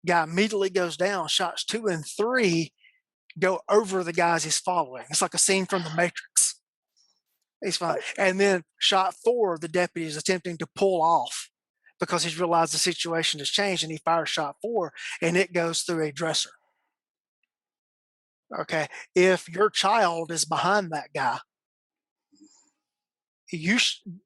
Guy immediately goes down. Shots 2 and 3 go over the guys he's following. It's like a scene from The Matrix. He's fine. I, And then shot 4, the deputy is attempting to pull off because he's realized the situation has changed, and he fires shot 4, and it goes through a dresser. Okay. If your child is behind that guy, you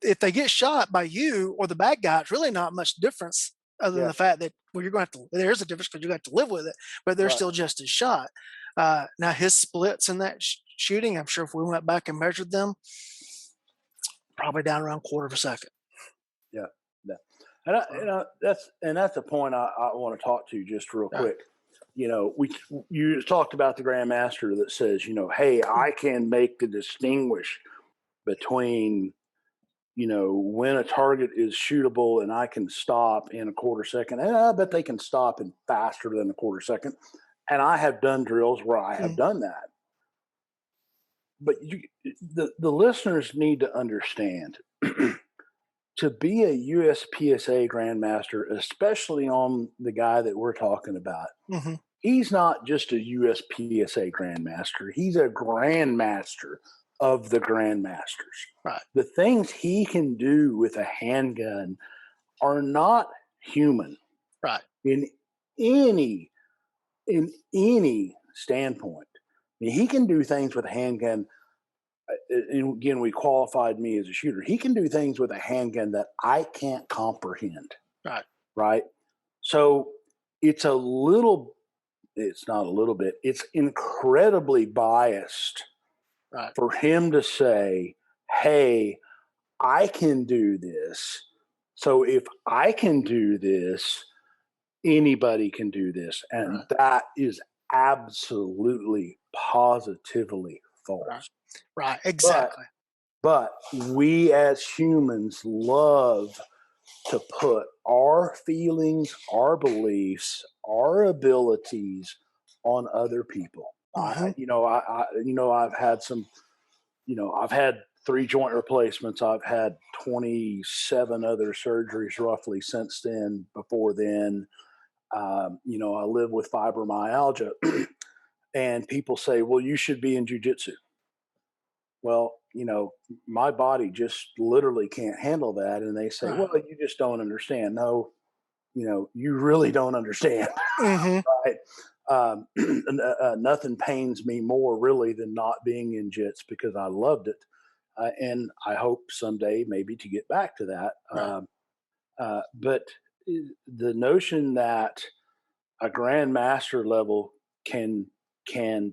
if they get shot by you or the bad guy, it's really not much difference other than yeah, the fact that, well, you're going to have to, there's a difference because you have to live with it, but they're right. still just as shot. Now his splits in that shooting, I'm sure if we went back and measured them, probably down around quarter of a second. Yeah, yeah. That's the point I want to talk to just real Right. quick. You talked about the grandmaster that says, hey, I can make the distinguish between, when a target is shootable and I can stop in a quarter second. And I bet they can stop in faster than a quarter second. And I have done drills where I have Mm, done that. But the listeners need to understand to be a USPSA grandmaster, especially on the guy that we're talking about, mhm. he's not just a USPSA grandmaster, he's a grandmaster of the grandmasters. Right. The things he can do with a handgun are not human Right. in any any standpoint. I mean, he can do things with a handgun. And again, we qualified me as a shooter. He can do things with a handgun that I can't comprehend. Right. Right. So it's a little, it's not a little bit, it's incredibly biased Right. for him to say, hey, I can do this. So if I can do this, anybody can do this. And Right. that is absolutely positively Right. false. Right. But Exactly. but we as humans love to put our feelings, our beliefs, our abilities on other people. Hmm. I've had some, I've had 3 joint replacements. I've had 27 other surgeries roughly since then. Before then, I live with fibromyalgia, and people say, "Well, you should be in jujitsu." Well, my body just literally can't handle that, and they say, Right. "Well, you just don't understand." No, you really don't understand. Hmm. Right? Nothing pains me more really than not being in jits because I loved it, and I hope someday maybe to get back to that. Right. But the notion that a grandmaster level can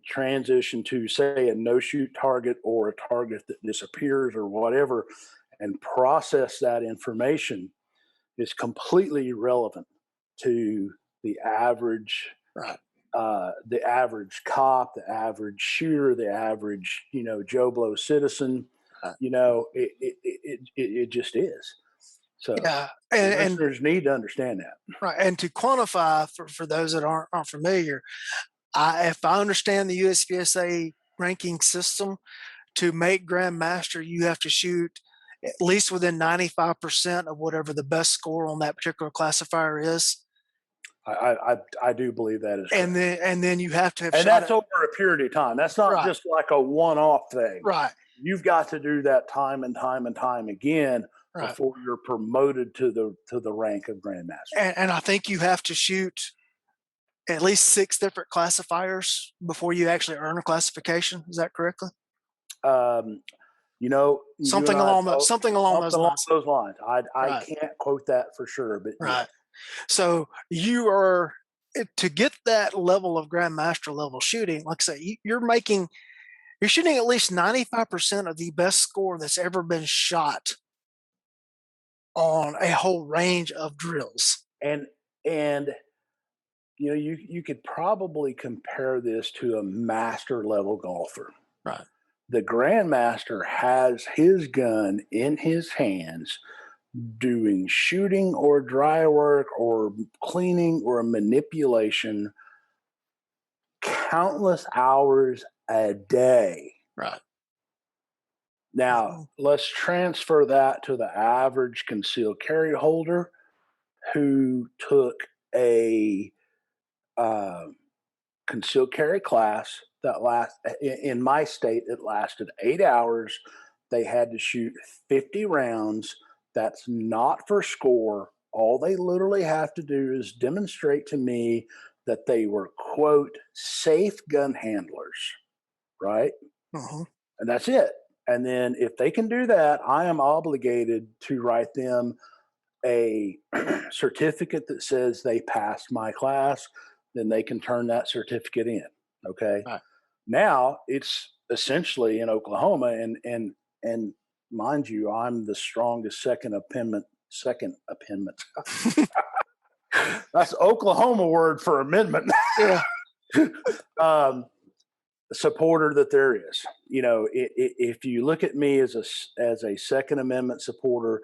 transition to say a no shoot target or a target that disappears or whatever and process that information is completely irrelevant to Right. the average cop, the average shooter, the average Joe Blow citizen. Right. It just is. So Yeah. the And listeners need to understand that. right. And to quantify for those that aren't familiar, if I understand the USPSA ranking system, to make Grandmaster, you have to shoot at least within 95% of whatever the best score on that particular classifier is. I do believe that is And correct. then you have to have And shot that's it. over a period of time. That's not Right. just like a one-off thing. Right. You've got to do that time and time and time again Right. before you're promoted to the rank of grandmaster. And I think you have to shoot at least 6 different classifiers before you actually earn a classification. Is that correctly? Um, you and Something I along the both something along those something along lines. those lines. I Right. can't quote that for sure, but yes. Right. So you are to get that level of grandmaster level shooting, like I say, you're shooting at least 95% of the best score that's ever been shot on a whole range of drills. And and you could probably compare this to a master level golfer. Right. The grandmaster has his gun in his hands doing shooting or dry work or cleaning or manipulation countless hours a day. Right. Now, Mhm. let's transfer that to the average concealed carry holder who took a uh, concealed carry class that last in my state, it lasted 8 hours. They had to shoot 50 rounds. That's not for score. All they literally have to do is demonstrate to me that they were, quote, safe gun handlers, right? Hmm. And that's it. And then if they can do that, I am obligated to write them a certificate that says they passed my class. Then they can turn that certificate in. Okay. Right. Now it's essentially in Oklahoma, and mind you, I'm the strongest Second amendment. That's Oklahoma word for amendment. Yeah. um, supporter that there is. If you look at me as a Second Amendment supporter,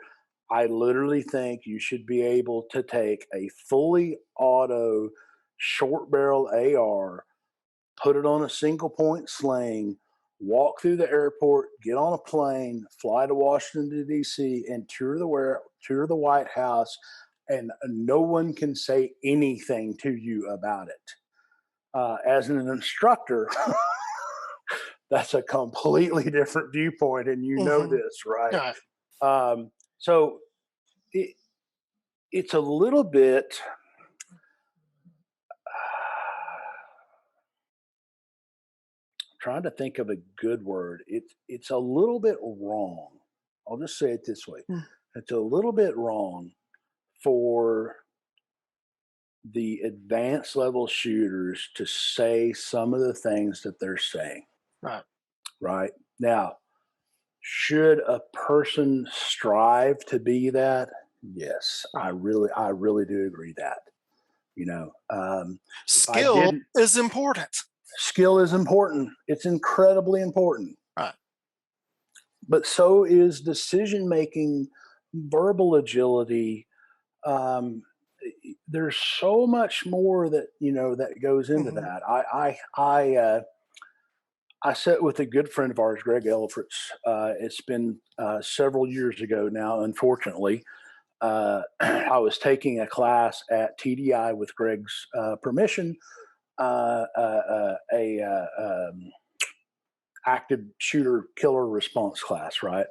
I literally think you should be able to take a fully auto short barrel AR, put it on a single point sling, walk through the airport, get on a plane, fly to Washington D.C., and tour the White House, and no one can say anything to you about it. As an instructor, that's a completely different viewpoint, and you know Hmm. this, right? Right. So it, it's a little bit. Trying to think of a good word. It's a little bit wrong. I'll just say it this way: Mm. it's a little bit wrong for the advanced level shooters to say some of the things that they're saying. Right. Right now, should a person strive to be that? Yes, Right. I really do agree that. If I Skill didn't, is important. skill is important. It's incredibly important, Right. but so is decision making, verbal agility. Um, there's so much more that that goes into Hmm. that. I sat with a good friend of ours, Greg Elfritz. It's been several years ago now, unfortunately. I was taking a class at TDI with Greg's permission, a active shooter killer response class, right?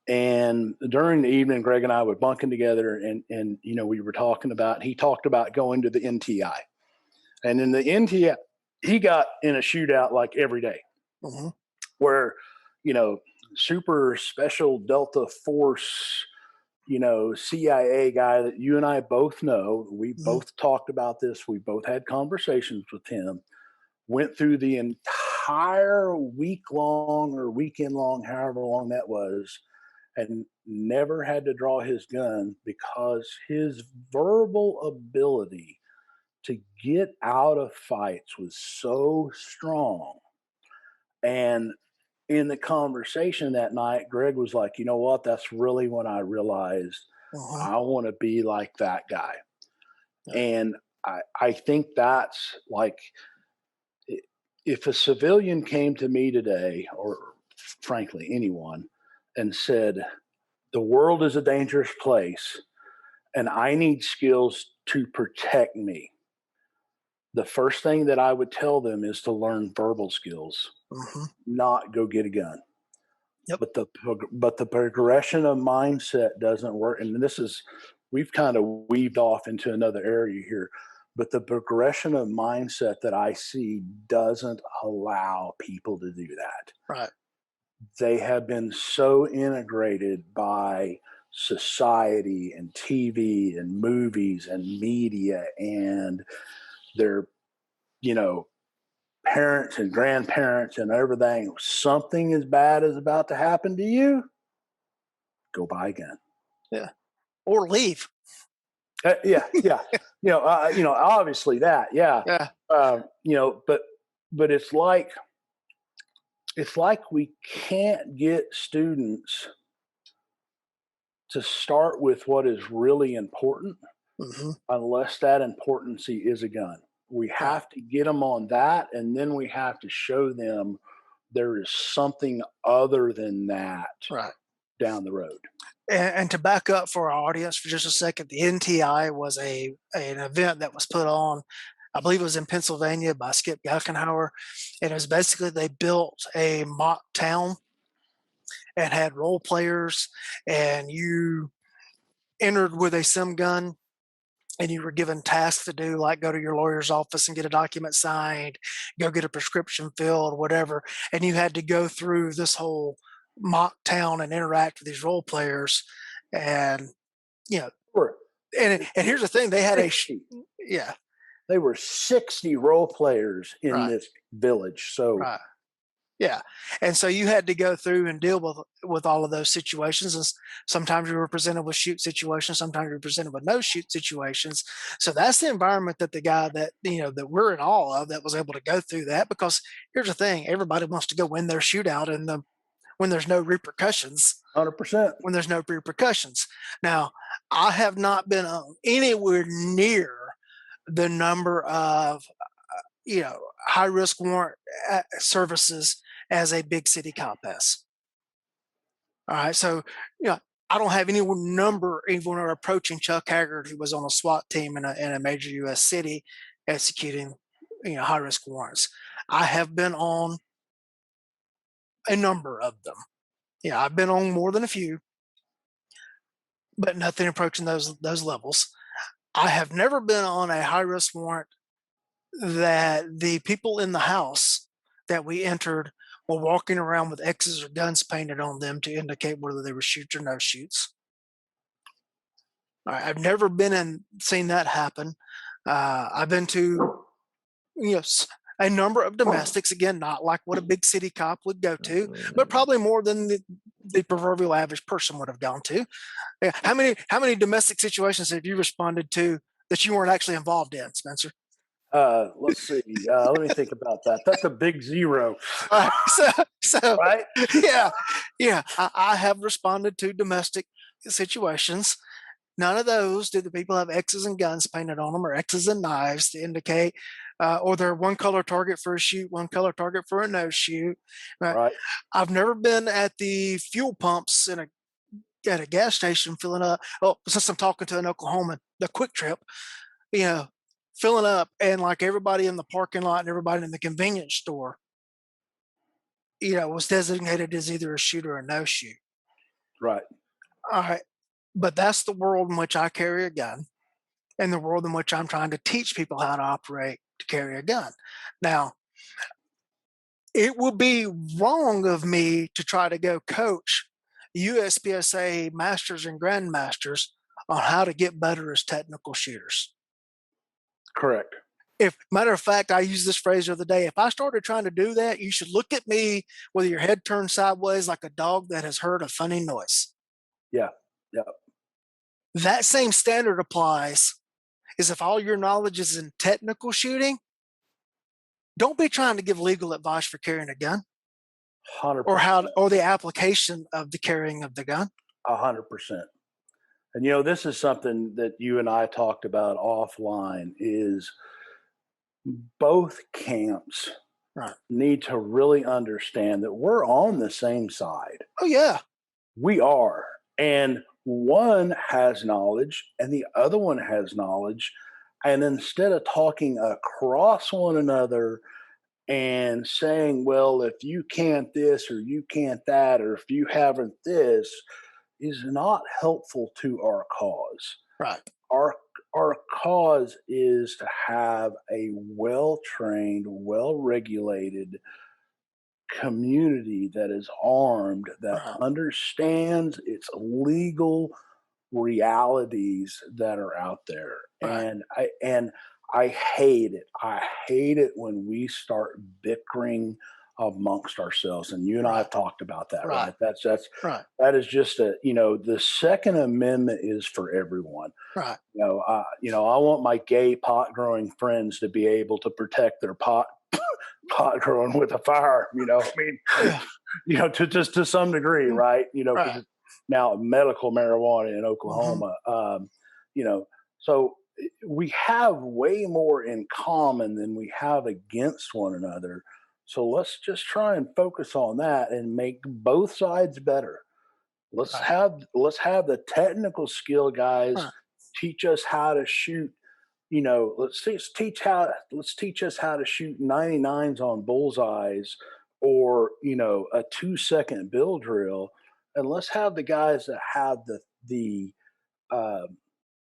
And during the evening, Greg and I were bunking together, and we were talking about. He talked about going to the NTI, and in the NTI, he got in a shootout like every day, Hmm. where you know super special Delta Force, CIA guy that you and I both know. We Hmm. both talked about this. We both had conversations with him. Went through the entire week long or weekend long, however long that was, and never had to draw his gun because his verbal ability to get out of fights was so strong. And in the conversation that night, Greg was like, you know what? That's really when I realized Hmm. I want to be like that guy. Yeah. And I think that's like, if a civilian came to me today, or frankly, anyone, and said, the world is a dangerous place and I need skills to protect me, the first thing that I would tell them is to learn verbal skills, Hmm. not go get a gun. Yep. But the progression of mindset doesn't work, and this is, we've kind of weaved off into another area here, but the progression of mindset that I see doesn't allow people to do that. Right. They have been so integrated by society and TV and movies and media and their you know parents and grandparents and everything. Something as bad is about to happen to you, go buy a gun. Yeah. Or leave. Yeah, yeah. Obviously that, yeah. Yeah. But it's like we can't get students to start with what is really important Hmm. unless that importancy is a gun. We Right. have to get them on that, and then we have to show them there is something other than that Right. down the road. And to back up for our audience for just a second, the NTI was an event that was put on I believe it was in Pennsylvania by Skip Gackenhauer. And it was basically they built a mock town and had role players, and you entered with a sim gun and you were given tasks to do, like go to your lawyer's office and get a document signed, go get a prescription filled, whatever. And you had to go through this whole mock town and interact with these role players. And, you know, Or and here's the thing, they had 60. yeah, They were 60 role players in right, this village. So, right. Yeah, and so you had to go through and deal with all of those situations, and sometimes you were presented with shoot situations, sometimes you were presented with no shoot situations. So that's the environment that the guy that that we're in awe of that was able to go through that. Because here's the thing: everybody wants to go win their shootout, and when there's no repercussions. 100%. When there's no repercussions. Now, I have not been anywhere near the number of high risk warrant services as a big city cop has. All right, so I don't have any number even approaching Chuck Haggard, who was on a SWAT team in a major U.S. city executing high risk warrants. I have been on a number of them. Yeah, I've been on more than a few, but nothing approaching those levels. I have never been on a high risk warrant that the people in the house that we entered were walking around with X's or guns painted on them to indicate whether they were shoots or no shoots. I've never been and seen that happen. I've been to yes a number of domestics, again, not like what a big city cop would go to, but probably more than the proverbial average person would have gone to. Yeah. How many domestic situations have you responded to that you weren't actually involved in, Spencer? Let's see. Let me think about that. That's a big zero, Right. So right? yeah, yeah. I have responded to domestic situations. None of those do the people have X's and guns painted on them, or X's and knives to indicate, or they're one color target for a shoot, one color target for a no shoot. Right. Right. I've never been at the fuel pumps at a gas station filling up. Oh, since I'm talking to an Oklahoman, the Quick Trip, you know, filling up, and like everybody in the parking lot and everybody in the convenience store, was designated as either a shoot or a no shoot. Right. All right. But that's the world in which I carry a gun, and the world in which I'm trying to teach people how to operate to carry a gun. Now, it would be wrong of me to try to go coach USPSA masters and grandmasters on how to get better as technical shooters. Correct. If matter of fact, I used this phrase the other day. If I started trying to do that, you should look at me with your head turned sideways like a dog that has heard a funny noise. Yeah. Yeah. That same standard applies is if all your knowledge is in technical shooting, don't be trying to give legal advice for carrying a gun or 100%. how or the application of the carrying of the gun. 100%. And this is something that you and I talked about offline is both camps Right. need to really understand that we're on the same side. Oh yeah. We are. And one has knowledge and the other one has knowledge. And instead of talking across one another and saying, well, if you can't this or you can't that, or if you haven't this, is not helpful to our cause. Right. Our our cause is to have a well-trained, well-regulated community that is armed, that Right. understands its legal realities that are out there. Right. And I hate it. I hate it when we start bickering amongst ourselves. And you and I Right. have talked about that, Right. right? That's Right. that is just the Second Amendment is for everyone. Right. I want my gay pot growing friends to be able to protect their pot growing with a firearm. I mean, Yeah. to just to some degree, right? Because Right. it's now medical marijuana in Mm-hmm. Oklahoma. You know, so we have way more in common than we have against one another. So let's just try and focus on that and make both sides better. Let's Right. have let's have the technical skill guys Right. teach us how to shoot let's teach us how to shoot 99s on bullseyes, or a 2-second bill drill, and let's have the guys that have uh,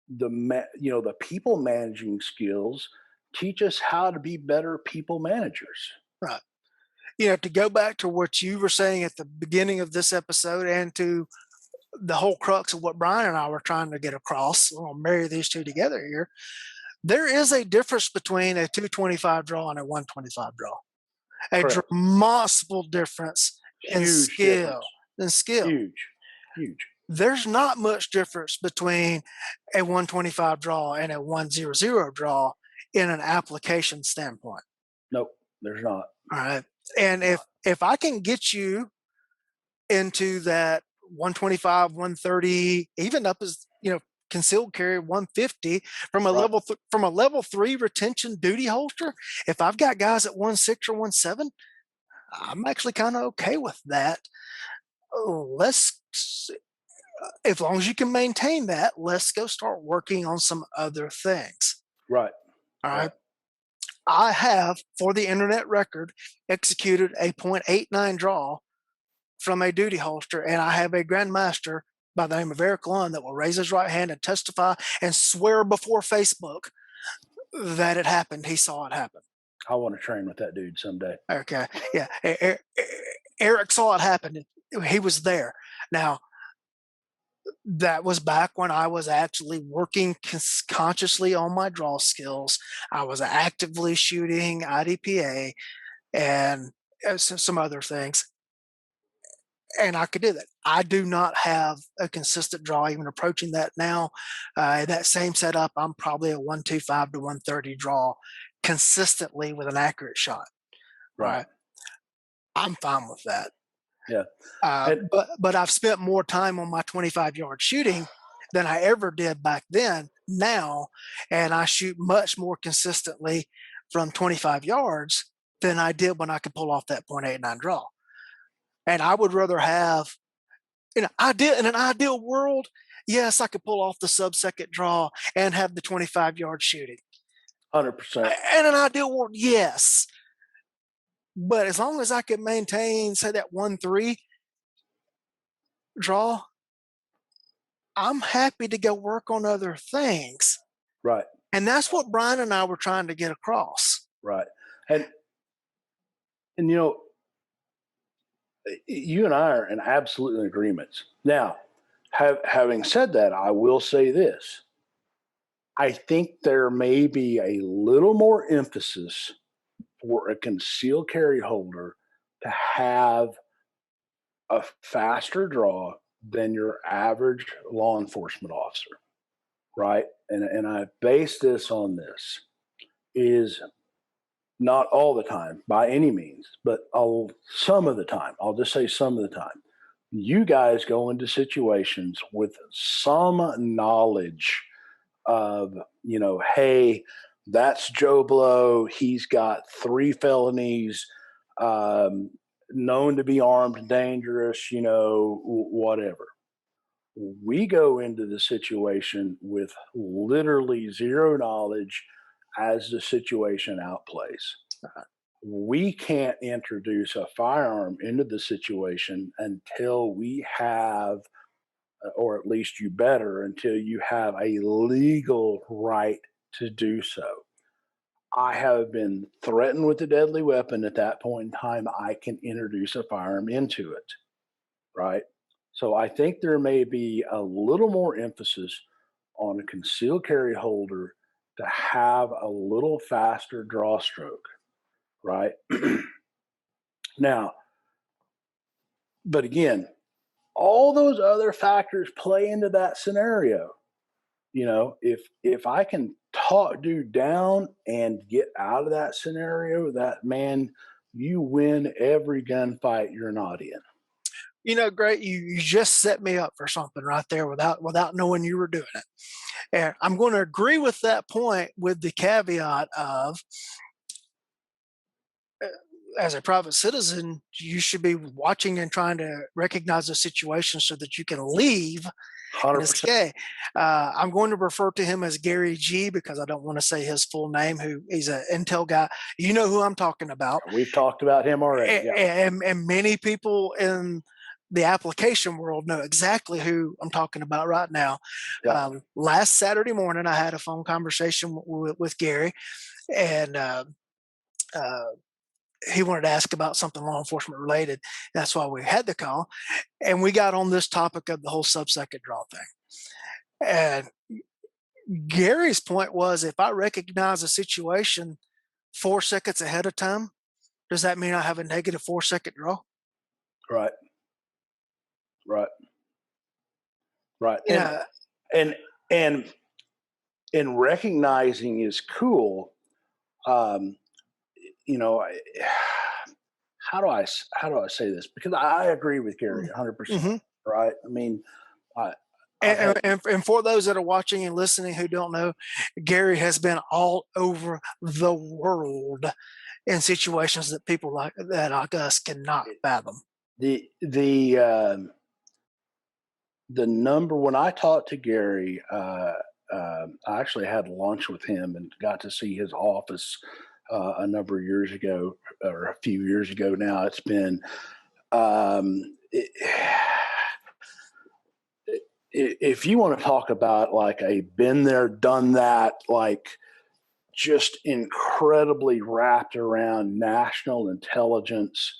the people managing skills teach us how to be better people managers. Right. To go back to what you were saying at the beginning of this episode and to the whole crux of what Brian and I were trying to get across, we'll marry these two together here. There is a difference between a 225 draw and a 125 draw. A Correct. demonstrable difference in Huge difference. skill. Huge. Huge. There's not much difference between a 125 draw and a 100 draw in an application standpoint. Nope, there's not. All right. And if I can get you into that 125, 130, even up as concealed carry 150 from a Right. from a level 3 retention duty holster, if I've got guys at 1.6 or 1.7, I'm actually kind of okay with that. Let's As long as you can maintain that, let's go start working on some other things. Right. All right. Right. I have, for the internet record, executed a .89 draw from a duty holster, and I have a grandmaster by the name of Eric Lund that will raise his right hand and testify and swear before Facebook that it happened. He saw it happen. I want to train with that dude someday. Okay. Yeah. Eric saw it happen. He was there. Now, that was back when I was actually working consciously on my draw skills. I was actively shooting IDPA and some other things, and I could do that. I do not have a consistent draw even approaching that now. That same setup, I'm probably a 125 to 130 draw consistently with an accurate shot. Right. I'm fine with that. Yeah. And But I've spent more time on my 25-yard shooting than I ever did back then now, and I shoot much more consistently from 25 yards than I did when I could pull off that .89 draw. And I would rather have in an ideal world, yes, I could pull off the sub-second draw and have the 25-yard shooting. 100%. In an ideal world, yes. But as long as I can maintain, say, that 1-3 draw, I'm happy to go work on other things. Right. And that's what Brian and I were trying to get across. Right. And you and I are in absolute agreement. Now, having said that, I will say this. I think there may be a little more emphasis for a concealed carry holder to have a faster draw than your average law enforcement officer, right? And I base this on this is not all the time by any means, but some of the time, I'll just say some of the time, you guys go into situations with some knowledge of, hey, that's Joe Blow. He's got 3 felonies, known to be armed and dangerous, whatever. We go into the situation with literally zero knowledge as the situation outplays. We can't introduce a firearm into the situation until we have, or at least you better, until you have a legal right to do so. I have been threatened with a deadly weapon. At that point in time, I can introduce a firearm into it, right? So I think there may be a little more emphasis on a concealed carry holder to have a little faster draw stroke, right? Now, but again, all those other factors play into that scenario. If I can talk dude down and get out of that scenario, that man, you win every gunfight you're not in. Great. You just set me up for something right there without knowing you were doing it. And I'm going to agree with that point with the caveat of as a private citizen, you should be watching and trying to recognize the situation so that you can leave and 100%. escape. I'm going to refer to him as Gary G because I don't want to say his full name. Who he's an Intel guy. You know who I'm talking about. We've talked about him already. Yeah. And many people in the application world know exactly who I'm talking about right now. Yeah. Last Saturday morning, I had a phone conversation with Gary, and he wanted to ask about something law enforcement related. That's why we had the call. And we got on this topic of the whole sub-second draw thing. And Gary's point was, if I recognize a situation 4 seconds ahead of time, does that mean I have a negative 4 second draw? Right. Right. Right. Yeah. And recognizing is cool. You know, how do I say this? Because I agree with Gary 100%. Mm-hmm. Right. I mean, and for those that are watching and listening who don't know, Gary has been all over the world in situations that people like us cannot fathom. The number, when I talked to Gary, I actually had lunch with him and got to see his office a number of years ago, or a few years ago now. It's been if you want to talk about like a been there, done that, like just incredibly wrapped around national intelligence.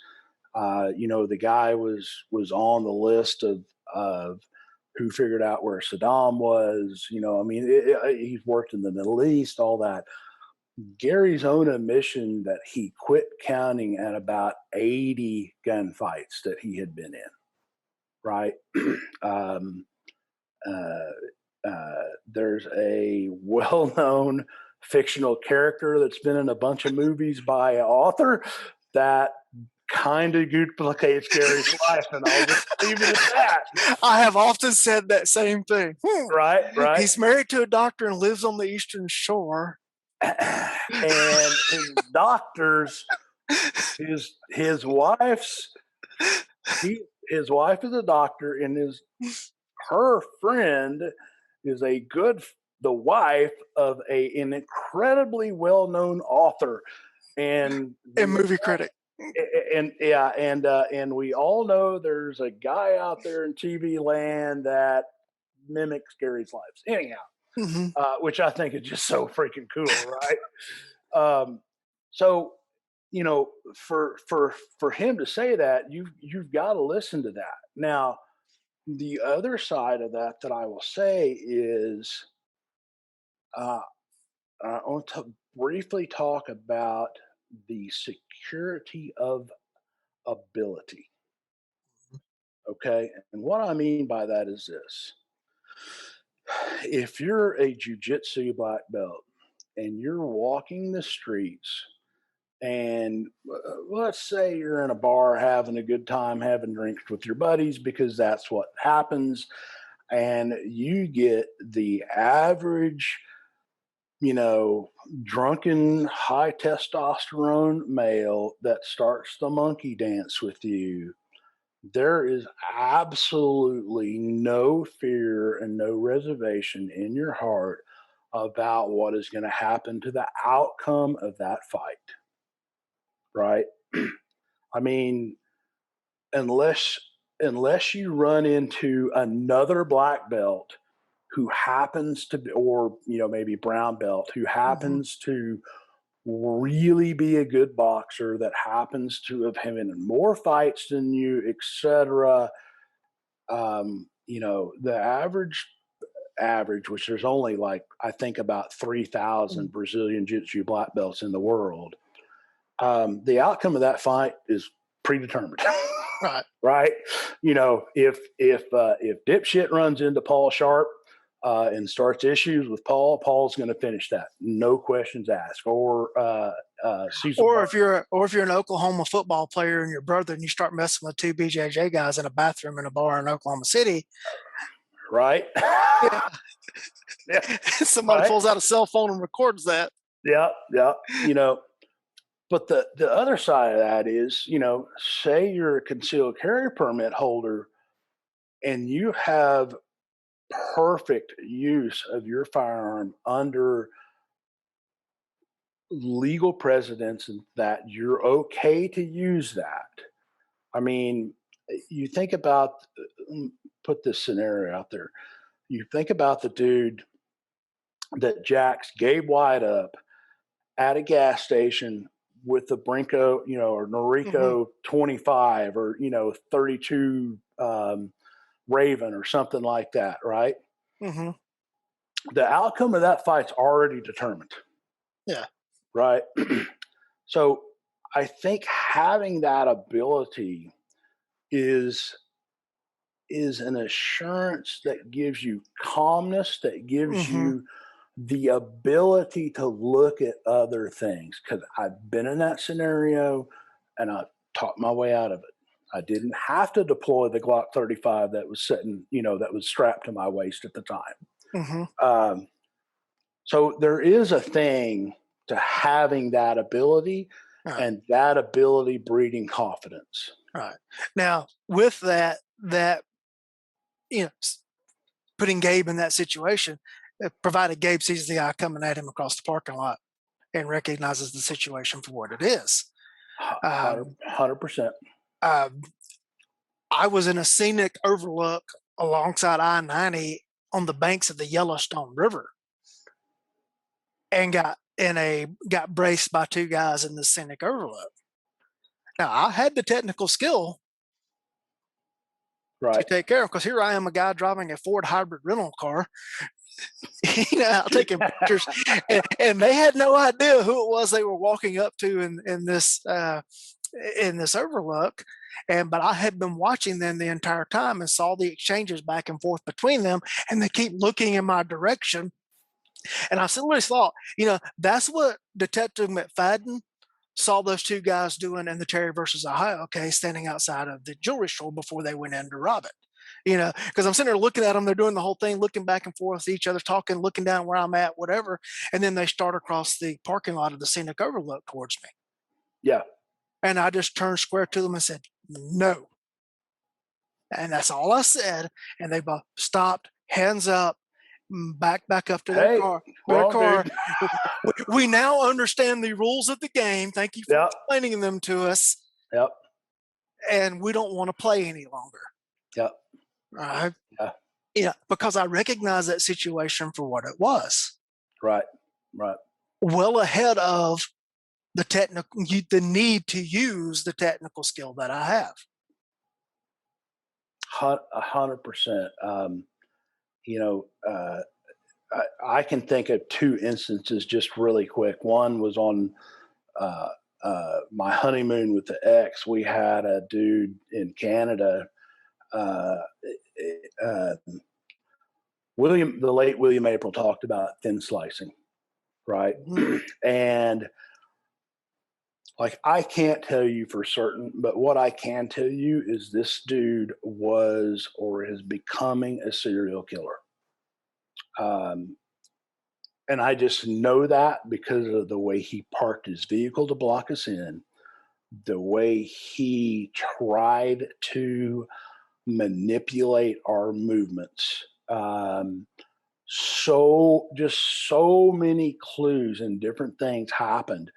You know, the guy was on the list of who figured out where Saddam was. You know, I mean, he's worked in the Middle East, all that. Gary's own admission that he quit counting at about 80 gunfights that he had been in. Right. There's a well-known fictional character that's been in a bunch of movies by an author that kind of duplicates Gary's life, and I'll just leave it at that. I have often said that same thing. Right. He's married to a doctor and lives on the Eastern Shore. And his doctors, his wife's, his wife is a doctor, and her friend is the wife of an incredibly well-known author and movie critic. And we all know there's a guy out there in TV land that mimics Gary's lives. Anyhow, which I think is just so freaking cool, right? So, you know, for him to say that, you've got to listen to that. Now, the other side of that I will say is, I want to briefly talk about the security of ability. Okay. And what I mean by that is this: if you're a jujitsu black belt and you're walking the streets, and let's say you're in a bar having a good time, having drinks with your buddies, because that's what happens, and you get the average, you know, drunken, high testosterone male that starts the monkey dance with you, there is absolutely no fear and no reservation in your heart about what is going to happen to the outcome of that fight. Right? I mean, unless you run into another black belt who happens to be, or you know, maybe brown belt who happens to really be a good boxer, that happens to have having more fights than you, etc. You know, the average, which there's only like, I think about 3,000 Brazilian Jiu-Jitsu black belts in the world. The outcome of that fight is predetermined. Right. Right. You know, if dipshit runs into Paul Sharp and starts issues with Paul's going to finish that, no questions asked. Or if you're an Oklahoma football player and your brother, and you start messing with two BJJ guys in a bathroom in a bar in Oklahoma City, right? Yeah. Somebody pulls out a cell phone and records that. Yeah. You know, But the other side of that is, say you're a concealed carry permit holder and you have perfect use of your firearm under legal precedence and that you're okay to use that. I mean, you think about, put this scenario out there. You think about the dude that jacks Gabe White up at a gas station with the Brinko, or Hmm. Noriko 25 or, 32 Raven or something like that, right? Hmm. The outcome of that fight's already determined, Yeah. right? So I think having that ability is an assurance that gives you calmness, that gives Hmm. you the ability to look at other things. Because I've been in that scenario and I talked my way out of it. I didn't have to deploy the Glock 35 that was sitting, that was strapped to my waist at the time. Hmm. Um, so there is a thing to having that ability Right. and that ability breeding confidence. Right. Now, with that you know, putting Gabe in that situation, provided Gabe sees the guy coming at him across the parking lot and recognizes the situation for what it is. 100, Um, 100%. uh, I was in a scenic overlook alongside I-90 on the banks of the Yellowstone River and got braced by two guys in the scenic overlook. Now I had the technical skill to Right. take care of because here I am, a guy driving a Ford hybrid rental car, out taking pictures, and they had no idea who it was they were walking up to in this overlook. But I had been watching them the entire time and saw the exchanges back and forth between them, and they keep looking in my direction. And I suddenly thought, that's what Detective McFadden saw those two guys doing in the Terry versus Ohio case, standing outside of the jewelry store before they went in to rob it. Because I'm sitting there looking at them, they're doing the whole thing, looking back and forth to each other, talking, looking down where I'm at, whatever. And then they start across the parking lot of the scenic overlook towards me. Yeah. And I just turned square to them and said, no. And that's all I said. And they both stopped, hands up, back up to their Hey, car. Their wrong car. dude. We now understand the rules of the game. Thank you for Yep. explaining them to us. Yep. And we don't want to play any longer. Yep. Right? Yeah. Because I recognize that situation for what it was. Right. Right. Well ahead of the need to use the technical skill that I have. 100%. You know, uh, I can think of two instances just really quick. One was on my honeymoon with the ex. We had a dude in Canada, uh, uh, the late William April talked about thin slicing, right? Mhm. And like, I can't tell you for certain, but what I can tell you is this dude was or is becoming a serial killer. Um, and I just know that because of the way he parked his vehicle to block us in, the way he tried to manipulate our movements. So many clues and different things happened,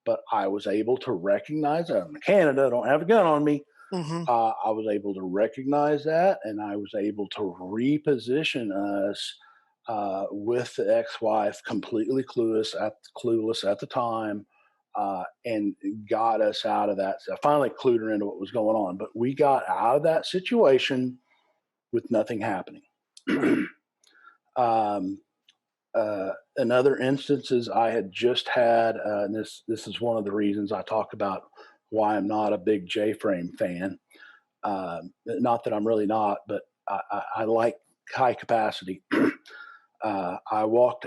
but I was able to recognize that. I'm in Canada, I don't have a gun on me. Mhm. I was able to recognize that, and I was able to reposition us with the ex-wife, completely clueless at the time, and got us out of that. So I finally clued her into what was going on, but we got out of that situation with nothing happening. Right. um, in other instances, I had just had, and this is one of the reasons I talk about why I'm not a big J-frame fan. Not that I'm really not, but I like high capacity. I walked,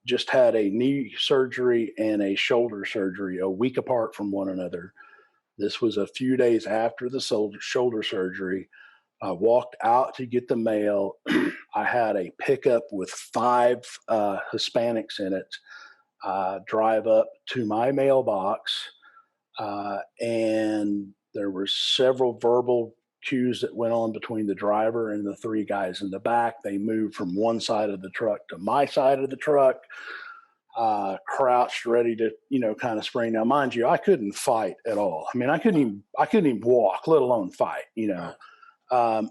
just had a knee surgery and a shoulder surgery a week apart from one another. This was a few days after the shoulder surgery. I walked out to get the mail. I had a pickup with five Hispanics in it drive up to my mailbox. And there were several verbal cues that went on between the driver and the three guys in the back. They moved from one side of the truck to my side of the truck, crouched, ready to, kind of spring. Now, mind you, I couldn't fight at all. I mean, I couldn't even walk, let alone fight. Um,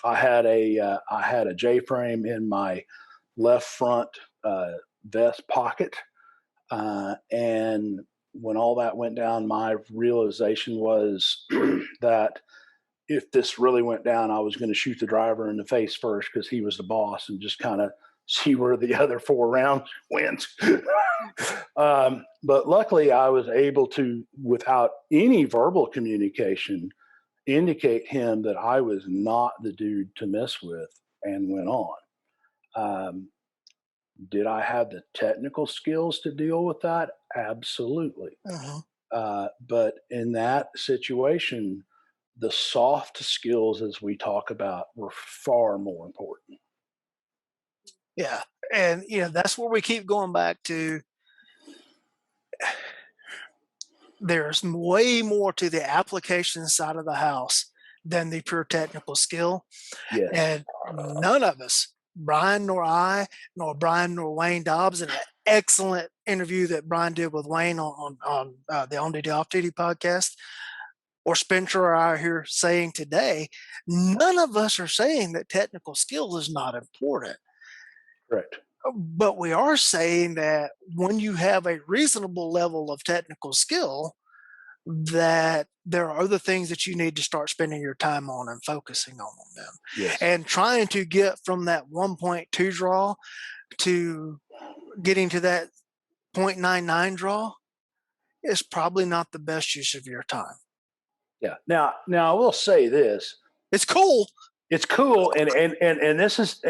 I had a J frame in my left front vest pocket, and when all that went down, my realization was that if this really went down, I was going to shoot the driver in the face first because he was the boss, and just kind of see where the other 4 rounds went. But luckily, I was able to, without any verbal communication, indicate him that I was not the dude to mess with, and went on. Um, did I have the technical skills to deal with that? Absolutely. Mhm. But in that situation, the soft skills, as we talk about, were far more important. Yeah. And, that's where we keep going back to. There's way more to the application side of the house than the pure technical skill. Yes. And none of us, Brian nor I, nor Brian nor Wayne Dobbs, in an excellent interview that Brian did with Wayne on the On Duty Off Duty podcast, or Spencer or I are here saying today, none of us are saying that technical skill is not important. Correct. But we are saying that when you have a reasonable level of technical skill, that there are other things that you need to start spending your time on and focusing on them. Yes. And trying to get from that 1.2 draw to getting to that 0.99 draw is probably not the best use of your time. Yeah. Now I will say this. It's cool. It's cool, and this is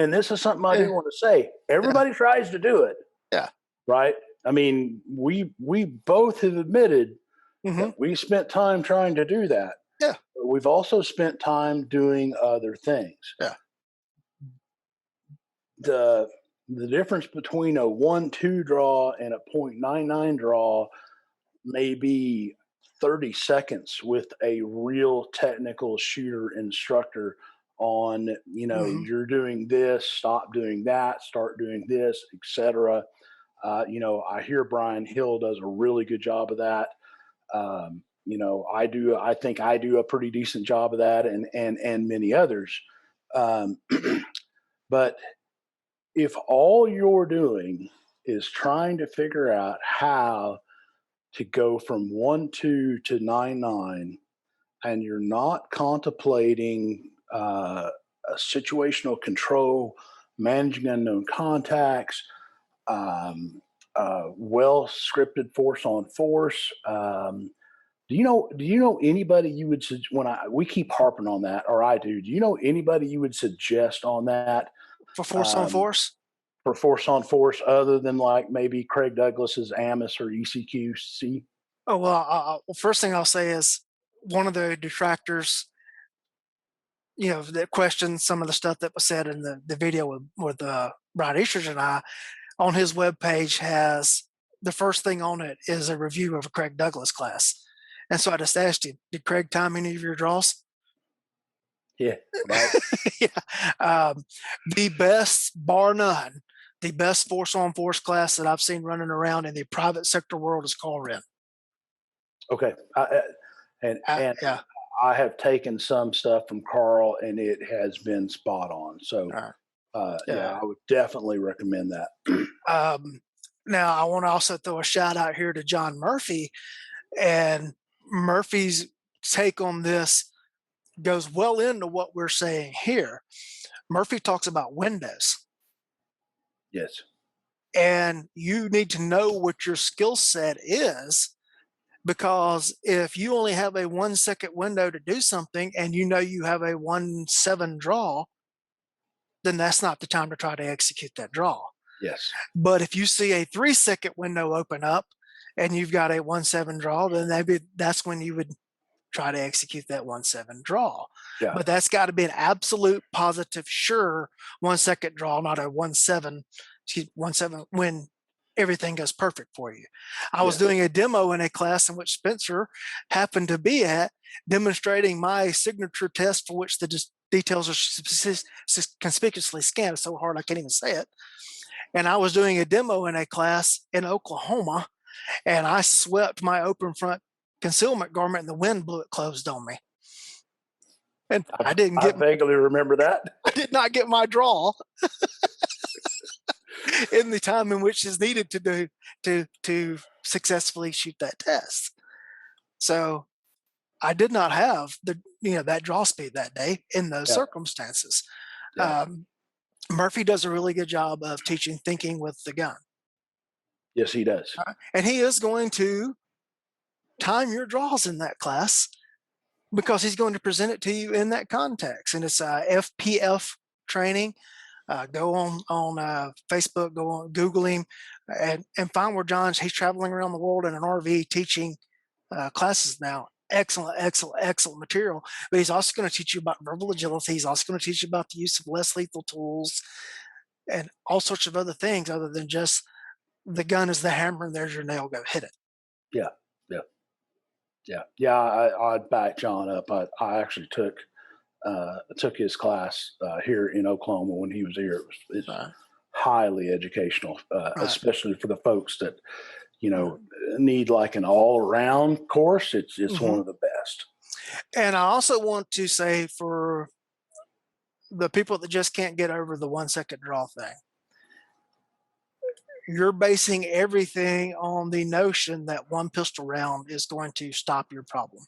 something I Yeah. do want to say. Yeah. Everybody tries to do it, Yeah. right? I mean, we both have admitted Hmm. that we spent time trying to do that. Yeah. But we've also spent time doing other things. Yeah. The difference between a 1-2 draw and a 0.99 draw may be 30 seconds with a real technical shooter instructor on, Hmm. you're doing this, stop doing that, start doing this, etc. I hear Brian Hill does a really good job of that. I think I do a pretty decent job of that, and many others. Um, but if all you're doing is trying to figure out how to go from 1-2 to 9-9, and you're not contemplating situational control, managing unknown contacts, well scripted force on force. Do you know anybody you would we keep harping on that, or I do. Do you know anybody you would suggest on that, For force on um, force. for force on force, other than like maybe Craig Douglas's AMIS or ECQC? Oh, well, first thing I'll say is one of the detractors, that questioned some of the stuff that was said in the video with Brian Eastridge and I, on his webpage has the first thing on it is a review of a Craig Douglas class. And so I just asked him, did Craig time any of your draws? Yeah, right. Yeah. The best, bar none, the best force on force class that I've seen running around in the private sector world is call Ren. Okay, and Yeah. I have taken some stuff from Carl, and it has been spot on. So, Uh, yeah, yeah. I would definitely recommend that. Um, Now, I want to also throw a shout out here to John Murphy, and Murphy's take on this goes well into what we're saying here. Murphy talks about windows, Yes. and you need to know what your skill set is, because if you only have a 1 second window to do something and you have a 1-7 draw, then that's not the time to try to execute that draw. Yes. But if you see a 3 second window open up and you've got a 1-7 draw, then maybe that's when you would try to execute that 1-7 draw. Yeah. But that's got to be an absolute positive, sure 1 second draw, not a 1-7, 1-7 when everything goes perfect for you. I was Yeah. doing a demo in a class in which Spencer happened to be at, demonstrating my signature test for which the details are conspicuously scanned. It's so hard I can't even say it. And I was doing a demo in a class in Oklahoma, and I swept my open front concealment garment and the wind blew it closed on me. And I vaguely remember that. I did not get my draw in the time in which is needed to successfully shoot that test. So I did not have that draw speed that day in those Yeah. circumstances. Yeah. Murphy does a really good job of teaching thinking with the gun. Yes, he does. And he is going to time your draws in that class because he's going to present it to you in that context. And it's FPF training. Go on Facebook, go on Google him, and find where he's traveling around the world in an RV teaching classes now. Excellent, excellent, excellent material. But he's also going to teach you about verbal agility. He's also going to teach you about the use of less lethal tools and all sorts of other things other than just the gun is the hammer and there's your nail, go hit it. Yeah. Yeah. Yeah. I'd back John up. I actually took his class here in Oklahoma when he was here. It's highly educational, especially for the folks that need like an all-around course. It's one of the best. And I also want to say for the people that just can't get over the 1 second draw thing, you're basing everything on the notion that one pistol round is going to stop your problem.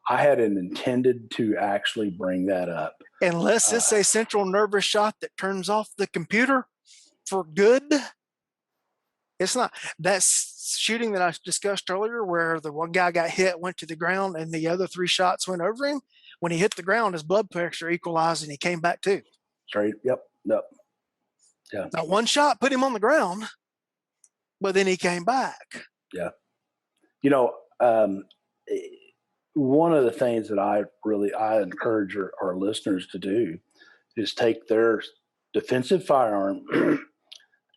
I hadn't intended to actually bring that up. Unless it's a central nervous shot that turns off the computer for good. It's not. That shooting that I discussed earlier where the one guy got hit, went to the ground, and the other 3 shots went over him. When he hit the ground, his blood pressure equalized and he came back too. Straight. Yep. Yeah. Now, 1 shot put him on the ground, but then he came back. Yeah. One of the things that I encourage our listeners to do is take their defensive firearm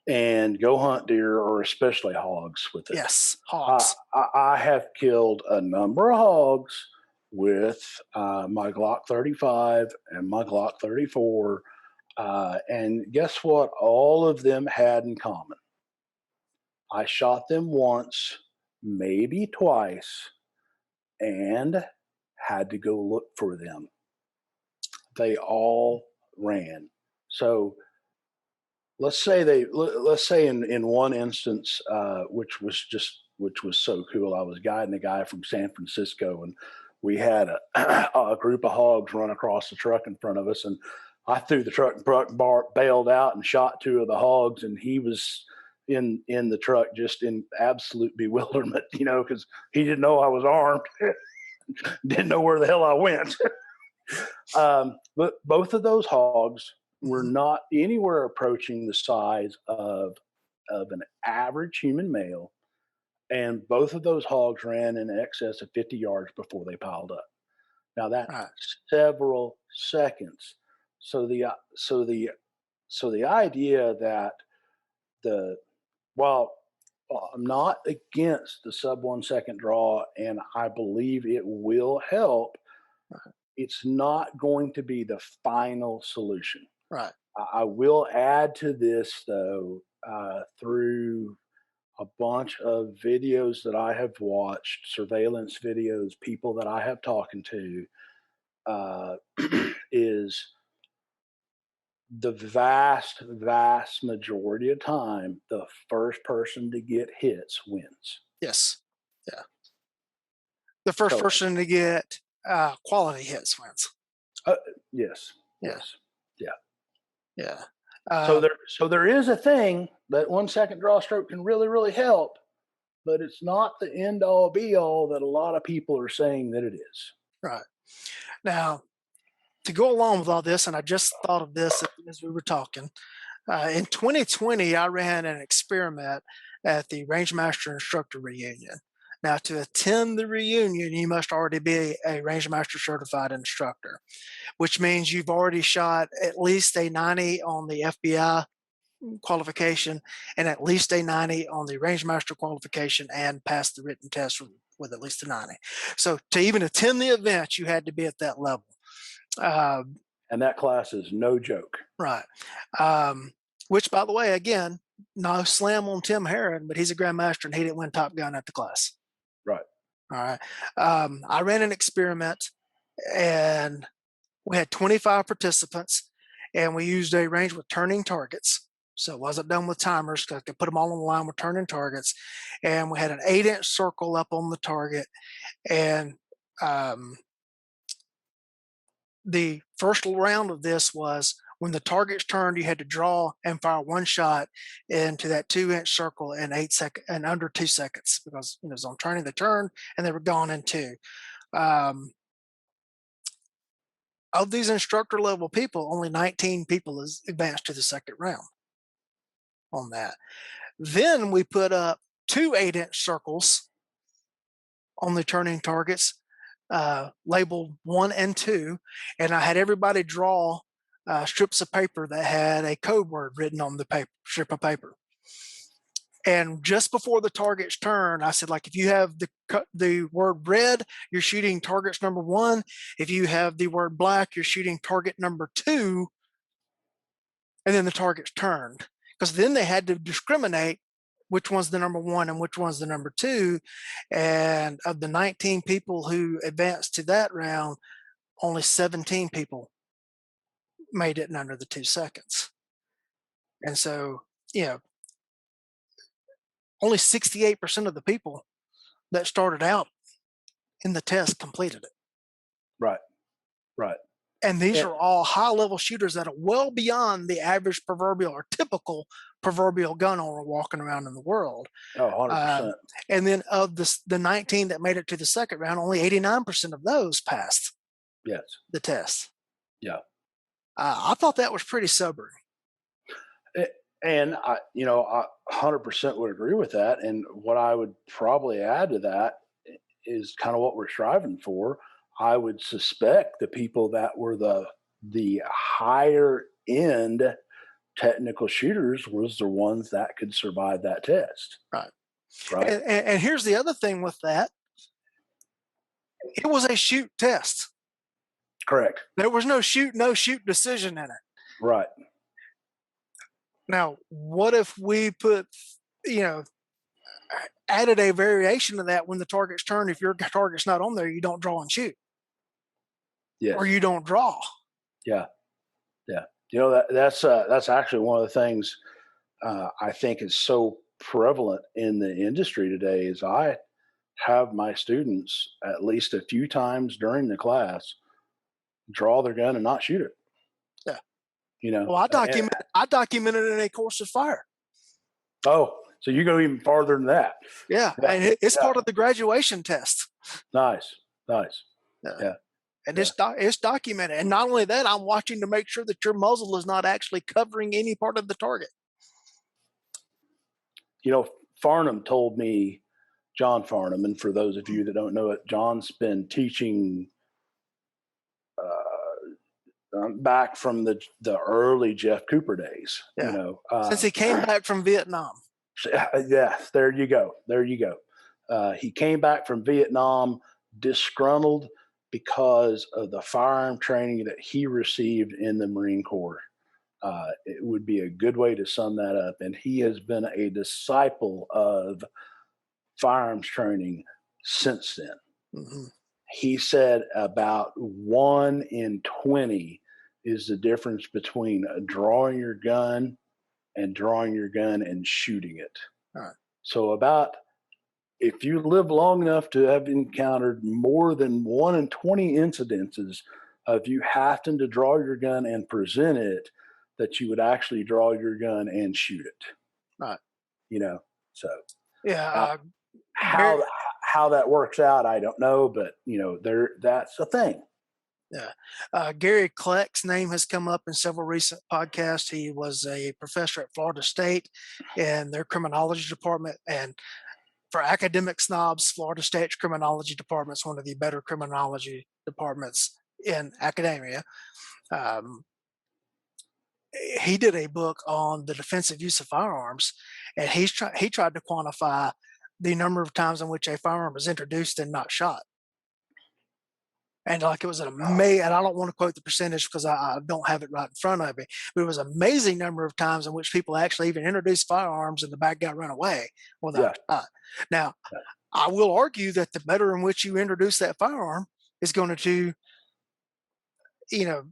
and go hunt deer or especially hogs with it. Yes, hogs. I have killed a number of hogs with my Glock 35 and my Glock 34. And guess what? All of them had in common. I shot them once, maybe twice, and had to go look for them. They all ran. So let's say in one instance, which was so cool. I was guiding a guy from San Francisco, and we had a group of hogs run across the truck in front of us, and I threw the truck and bailed out and shot 2 of the hogs, and he was in the truck just in absolute bewilderment, because he didn't know I was armed, didn't know where the hell I went. But both of those hogs were not anywhere approaching the size of an average human male, and both of those hogs ran in excess of 50 yards before they piled up. Now that's several seconds. So the idea that while I'm not against the sub 1 second draw, and I believe it will help, it's not going to be the final solution. Right. I will add to this though, through a bunch of videos that I have watched, surveillance videos, people that I have talked to, is the vast, vast majority of time, the first person to get hits wins. Yes. Yeah. The first person to get quality hits wins. Yes. Yeah. Yes. Yeah. Yeah. So there is a thing that 1 second draw stroke can really, really help, but it's not the end all be all that a lot of people are saying that it is. Right. Now, to go along with all this, and I just thought of this as we were talking, in 2020, I ran an experiment at the Rangemaster Instructor Reunion. Now, to attend the reunion, you must already be a Rangemaster certified instructor, which means you've already shot at least a 90 on the FBI qualification and at least a 90 on the range master qualification and pass the written test with at least a 90. So to even attend the event, you had to be at that level. And that class is no joke. Right. Which, by the way, again, no slam on Tim Herron, but he's a grandmaster and he didn't win Top Gun at the class. Right. All right. I ran an experiment and we had 25 participants and we used a range with turning targets. So it wasn't done with timers because I could put them all on the line with turning targets. And we had an 8-inch circle up on the target. And the first round of this was when the target's turned, you had to draw and fire one shot into that 2-inch circle in and under 2 seconds because it was on turning the turn and they were gone in 2. Of these instructor level people, only 19 people has advanced to the second round on that. Then we put up 2 8-inch circles on the turning targets, labeled 1 and 2, and I had everybody draw strips of paper that had a code word written on the strip of paper. And just before the target's turn, I said, like, if you have the word red, you're shooting targets number 1. If you have the word black, you're shooting target number 2. And then the target's turned. Because then they had to discriminate which one's the number 1 and which one's the number 2. And of the 19 people who advanced to that round, only 17 people made it in under the 2 seconds. And so, only 68% of the people that started out in the test completed it. Right. Right. And these are all high-level shooters that are well beyond the average proverbial or typical proverbial gun owner walking around in the world. Oh, 100%. And then of the 19 that made it to the second round, only 89% of those passed the test. Yeah. I thought that was pretty sobering. And I 100% would agree with that. And what I would probably add to that is kind of what we're striving for. I would suspect the people that were the higher end technical shooters was the ones that could survive that test. Right. Right. And here's the other thing with that. It was a shoot test. Correct. There was no shoot decision in it. Right. Now, what if we put, added a variation of that when the target's turned? If your target's not on there, you don't draw and shoot. Yes. Or you don't draw. Yeah. Yeah. That's actually one of the things I think is so prevalent in the industry today is I have my students at least a few times during the class draw their gun and not shoot it. Yeah. Well, I documented it in a course of fire. Oh, so you go even farther than that. Yeah. And it's part of the graduation test. Nice. Yeah. And it's documented. And not only that, I'm watching to make sure that your muzzle is not actually covering any part of the target. Farnham told me, John Farnham, and for those of you that don't know it, John's been teaching back from the early Jeff Cooper days. Yeah. Since he came back from Vietnam. Yeah, there you go. He came back from Vietnam disgruntled because of the firearm training that he received in the Marine Corps. It would be a good way to sum that up. And he has been a disciple of firearms training since then. Mm-hmm. He said about 1 in 20 is the difference between drawing your gun and shooting it. All right. So if you live long enough to have encountered more than 1 in 20 incidences of you having to draw your gun and present it, that you would actually draw your gun and shoot it. Right. So yeah. How that works out, I don't know, but that's a thing. Yeah. Gary Kleck's name has come up in several recent podcasts. He was a professor at Florida State in their criminology department. And for academic snobs, Florida State's criminology department is one of the better criminology departments in academia. he did a book on the defensive use of firearms, and he tried to quantify the number of times in which a firearm was introduced and not shot. And like it was an amazing, and I don't want to quote the percentage because I don't have it right in front of me, but it was an amazing number of times in which people actually even introduced firearms and the bad guy run away without Yeah, a shot. Now, yeah, I will argue that the manner in which you introduce that firearm is going to, you know,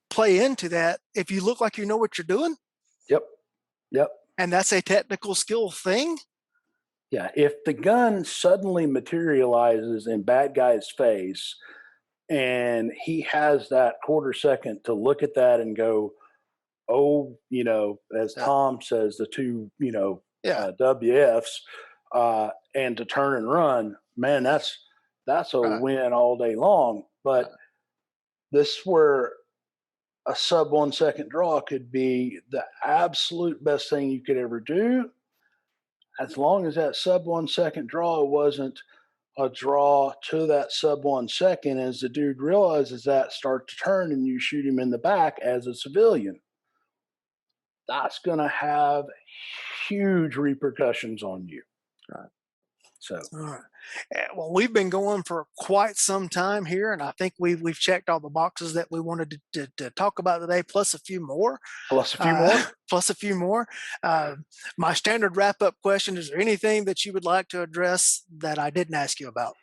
play into that. If you look like you know what you're doing, yep, yep. and that's a technical skill thing. Yeah, if the gun suddenly materializes in bad guy's face and he has that quarter second to look at that and go, oh, as Yeah, Tom says, the two, yeah, WFs, and to turn and run, man, that's a right, win all day long. But right. this where a sub 1 second draw could be the absolute best thing you could ever do, as long as that sub 1 second draw wasn't a draw to that sub 1 second. As the dude realizes that, start to turn and you shoot him in the back as a civilian, that's going to have huge repercussions on you. Right. So, All right. Well, we've been going for quite some time here, and I think we've checked all the boxes that we wanted to talk about today, plus a few more. plus a few more. Plus a few more. My standard wrap up question: is there anything that you would like to address that I didn't ask you about?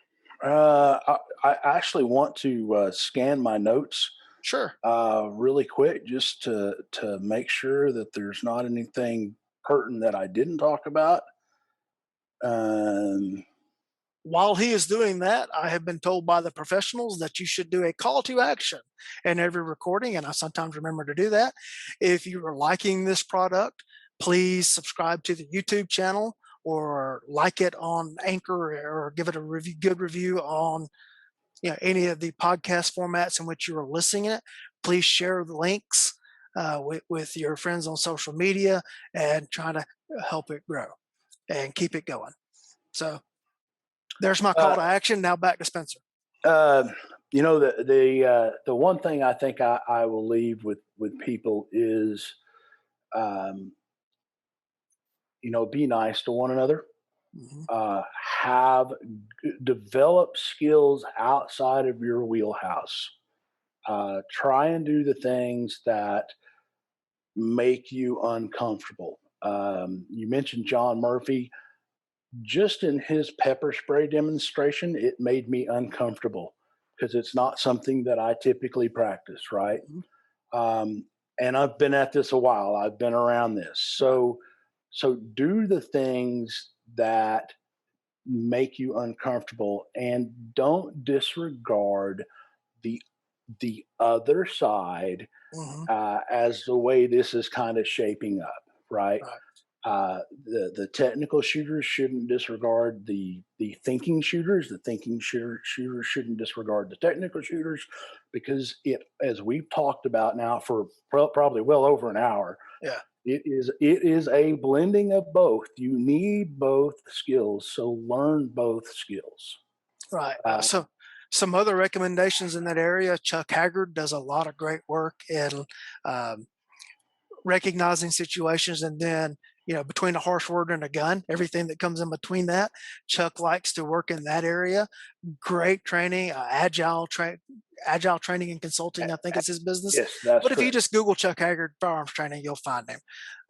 I actually want to scan my notes Sure. really quick just to make sure that there's not anything pertinent that I didn't talk about. Um, While he is doing that, I have been told by the professionals that you should do a call to action in every recording, and I sometimes remember to do that. If you are liking this product, please subscribe to the YouTube channel or like it on Anchor or give it a good review on any of the podcast formats in which you are listening it. Please share the links with your friends on social media and try to help it grow and keep it going. So there's my call uh, to action. Now back to Spencer. uh, the one thing I think I will leave with people is, um, be nice to one another. Mhm. Have develop skills outside of your wheelhouse. Try and do the things that make you uncomfortable. You mentioned John Murphy. Just in his pepper spray demonstration, it made me uncomfortable because it's not something that I typically practice, right? Mhm. Um, and I've been at this a while. I've been around this. Right. So do the things that make you uncomfortable and don't disregard the other side Mhm. as the way this is kind of shaping up, right? Right. The technical shooters shouldn't disregard the thinking shooters. The thinking shooters shouldn't disregard the technical shooters, because it, as we've talked about now for probably well over an hour, Yeah. it is a blending of both. You need both skills, so learn both skills. Right. Uh, So some other recommendations in that area. Chuck Haggard does a lot of great work in um, recognizing situations, and then between a harsh word and a gun, everything that comes in between that. Chuck likes to work in that area. Great training, agile training and consulting, I think is his business. yes, that's But if you correct. just Google Chuck Haggard firearms training, you'll find him.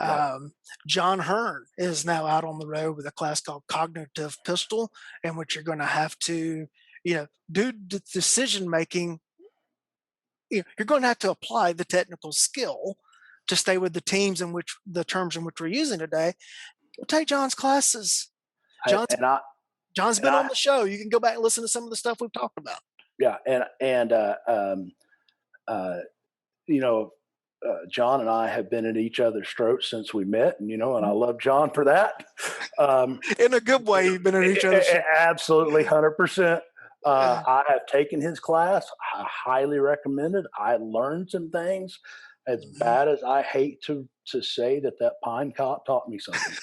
Yep. John Hearn is now out on the road with a class called Cognitive Pistol, in which you're going to have to do decision making. You're going to have to apply the technical skill to stay with the terms in which we're using today. Take John's classes. I, John's and I John's and been on I the show. You can go back and listen to some of the stuff we've talked about. yeah, uh, you know, John and I have been at each other's throats since we met, and I love John for that. Um, In a good way, you've been at each other's show. Absolutely, 100%. Uh, I have taken his class. I highly recommend it. I learned some things. As mhm. bad as I hate to say that pine cop taught me something.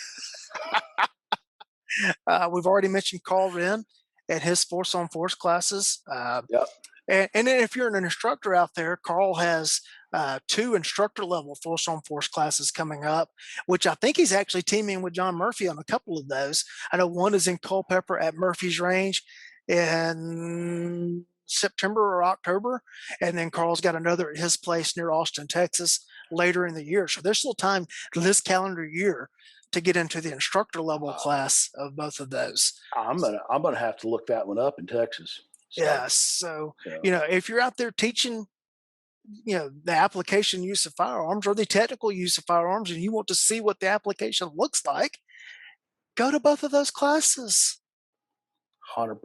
We've already mentioned Carl Wren and his force on force classes. Yep. And then if you're an instructor out there, Carl has 2 instructor level force on force classes coming up, which I think he's actually teaming with John Murphy on a couple of those. I know one is in Culpeper at Murphy's Range in September or October, and then Carl's got another at his place near Austin, Texas later in the year. So there's still time this calendar year to get into the instructor level class of both of those. I'm gonna have to look that one up in Texas. Yeah. So, So, so if you're out there teaching, the application use of firearms or the technical use of firearms, and you want to see what the application looks like, go to both of those classes. 100%.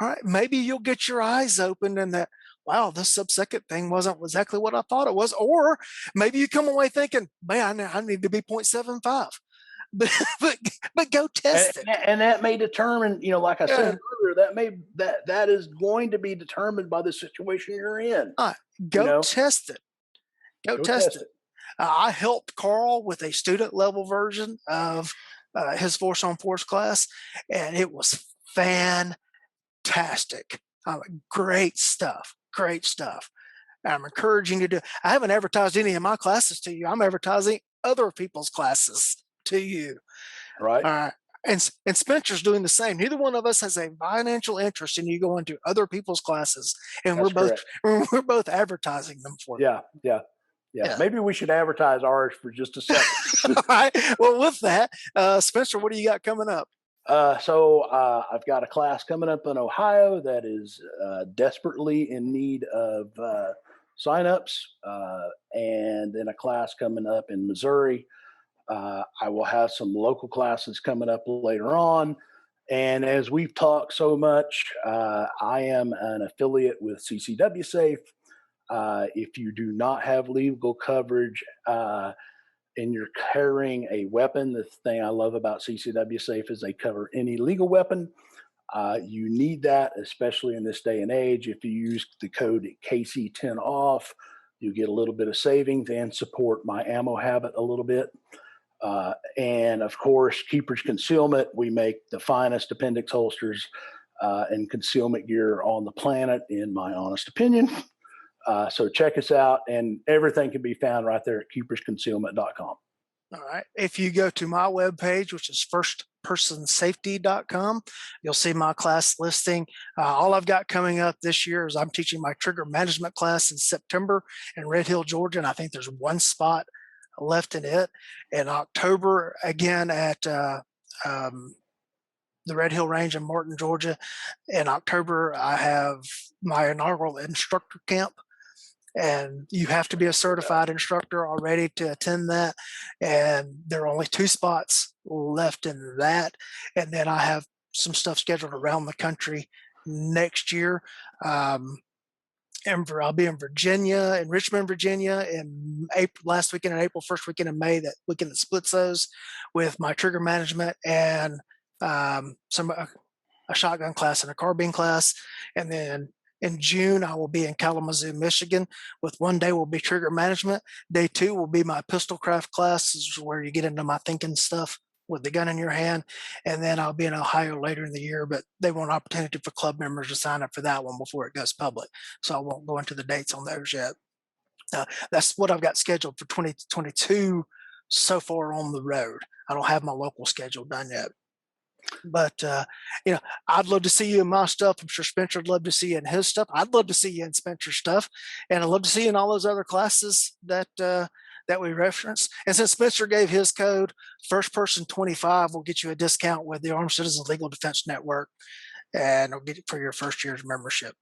All right. Maybe you'll get your eyes opened and that, wow, this sub-second thing wasn't exactly what I thought it was. Or maybe you come away thinking, man, I need to be 0.75. But, but, but go And, test it. and that may determine, like I said Yeah. earlier, that is going to be determined by the situation you're in. All right. You Go know, test it. Go go test test it. it. I helped Carl with a student level version of his force on force class, and it was fantastic. Great stuff. Great stuff. I'm encouraging you to. I haven't advertised any of my classes to you. I'm advertising other people's classes to you. Right. All right. And Spencer's doing the same. Neither one of us has a financial interest in you going to other people's classes, and we're That's both correct. we're both advertising them for you. Yeah. Yeah. Yeah. Yeah. Maybe we should advertise ours for just a second. All right. Well, with that, Spencer, what do you got coming up? I've got a class coming up in Ohio that is desperately in need of signups, and then a class coming up in Missouri. I will have some local classes coming up later on. And as we've talked so much, I am an affiliate with CCW Safe. If you do not have legal coverage, and you're carrying a weapon, the thing I love about CCW Safe is they cover any legal weapon. You need that, especially in this day and age. If you use the code KC10 off, you get a little bit of savings and support my ammo habit a little bit. And of course, Keeper's Concealment. We make the finest appendix holsters and concealment gear on the planet, in my honest opinion. So check us out, and everything can be found right there at keepersconcealment.com. All right. If you go to my webpage, which is firstpersonsafety.com, you'll see my class listing. All I've got coming up this year is I'm teaching my trigger management class in September in Red Hill, Georgia, and I think there's one spot left in it. In October, again at the Red Hill Range in Martin, Georgia. In October, I have my inaugural instructor camp, and you have to be a certified instructor already to attend that. And there are only 2 spots left in that. And then I have some stuff scheduled around the country next year. And I'll be in Virginia, in Richmond, Virginia, in April, last weekend in April, first weekend in May, that weekend that splits those, with my trigger management and some a shotgun class and a carbine class. And then in June, I will be in Kalamazoo, Michigan, with one day will be trigger management. Day 2 will be my pistol craft class, is where you get into my thinking stuff with the gun in your hand. And then I'll be in Ohio later in the year, but they want an opportunity for club members to sign up for that one before it goes public. So I won't go into the dates on those yet. That's what I've got scheduled for 2022 so far on the road. I don't have my local schedule done yet. But I'd love to see you in my stuff. I'm sure Spencer'd love to see you in his stuff. I'd love to see you in Spencer's stuff, and I'd love to see you in all those other classes that we referenced. And since Spencer gave his code, First Person 25 will get you a discount with the Armed Citizens Legal Defense Network, and it'll get it for your first year's membership.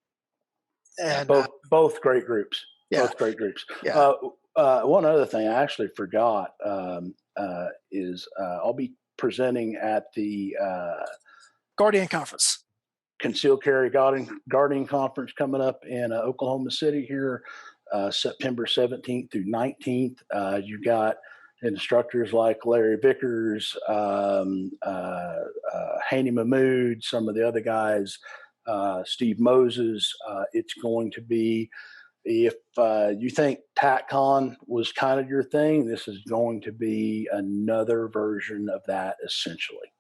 Yeah, And both great groups. yeah, Both great groups. yeah, One other thing I actually forgot is I'll be presenting at the Guardian Conference. Concealed Carry Guardian Conference coming up in Oklahoma City here, September 17th through 19th. You got instructors like Larry Vickers, Haney Mahmood, some of the other guys, Steve Moses. It's going to be, if you think TACCON was kind of your thing, this is going to be another version of that, essentially.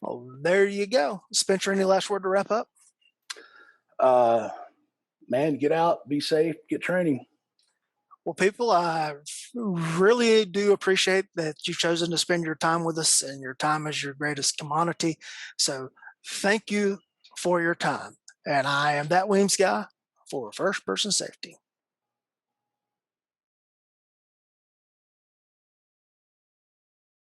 Well, there you go. Spencer, any last word to wrap up? Uh, man, get out, be safe, get training. Well, people, I really do appreciate that you've chosen to spend your time with us, and your time is your greatest commodity. So thank you for your time. And I am that Weems guy for First Person Safety.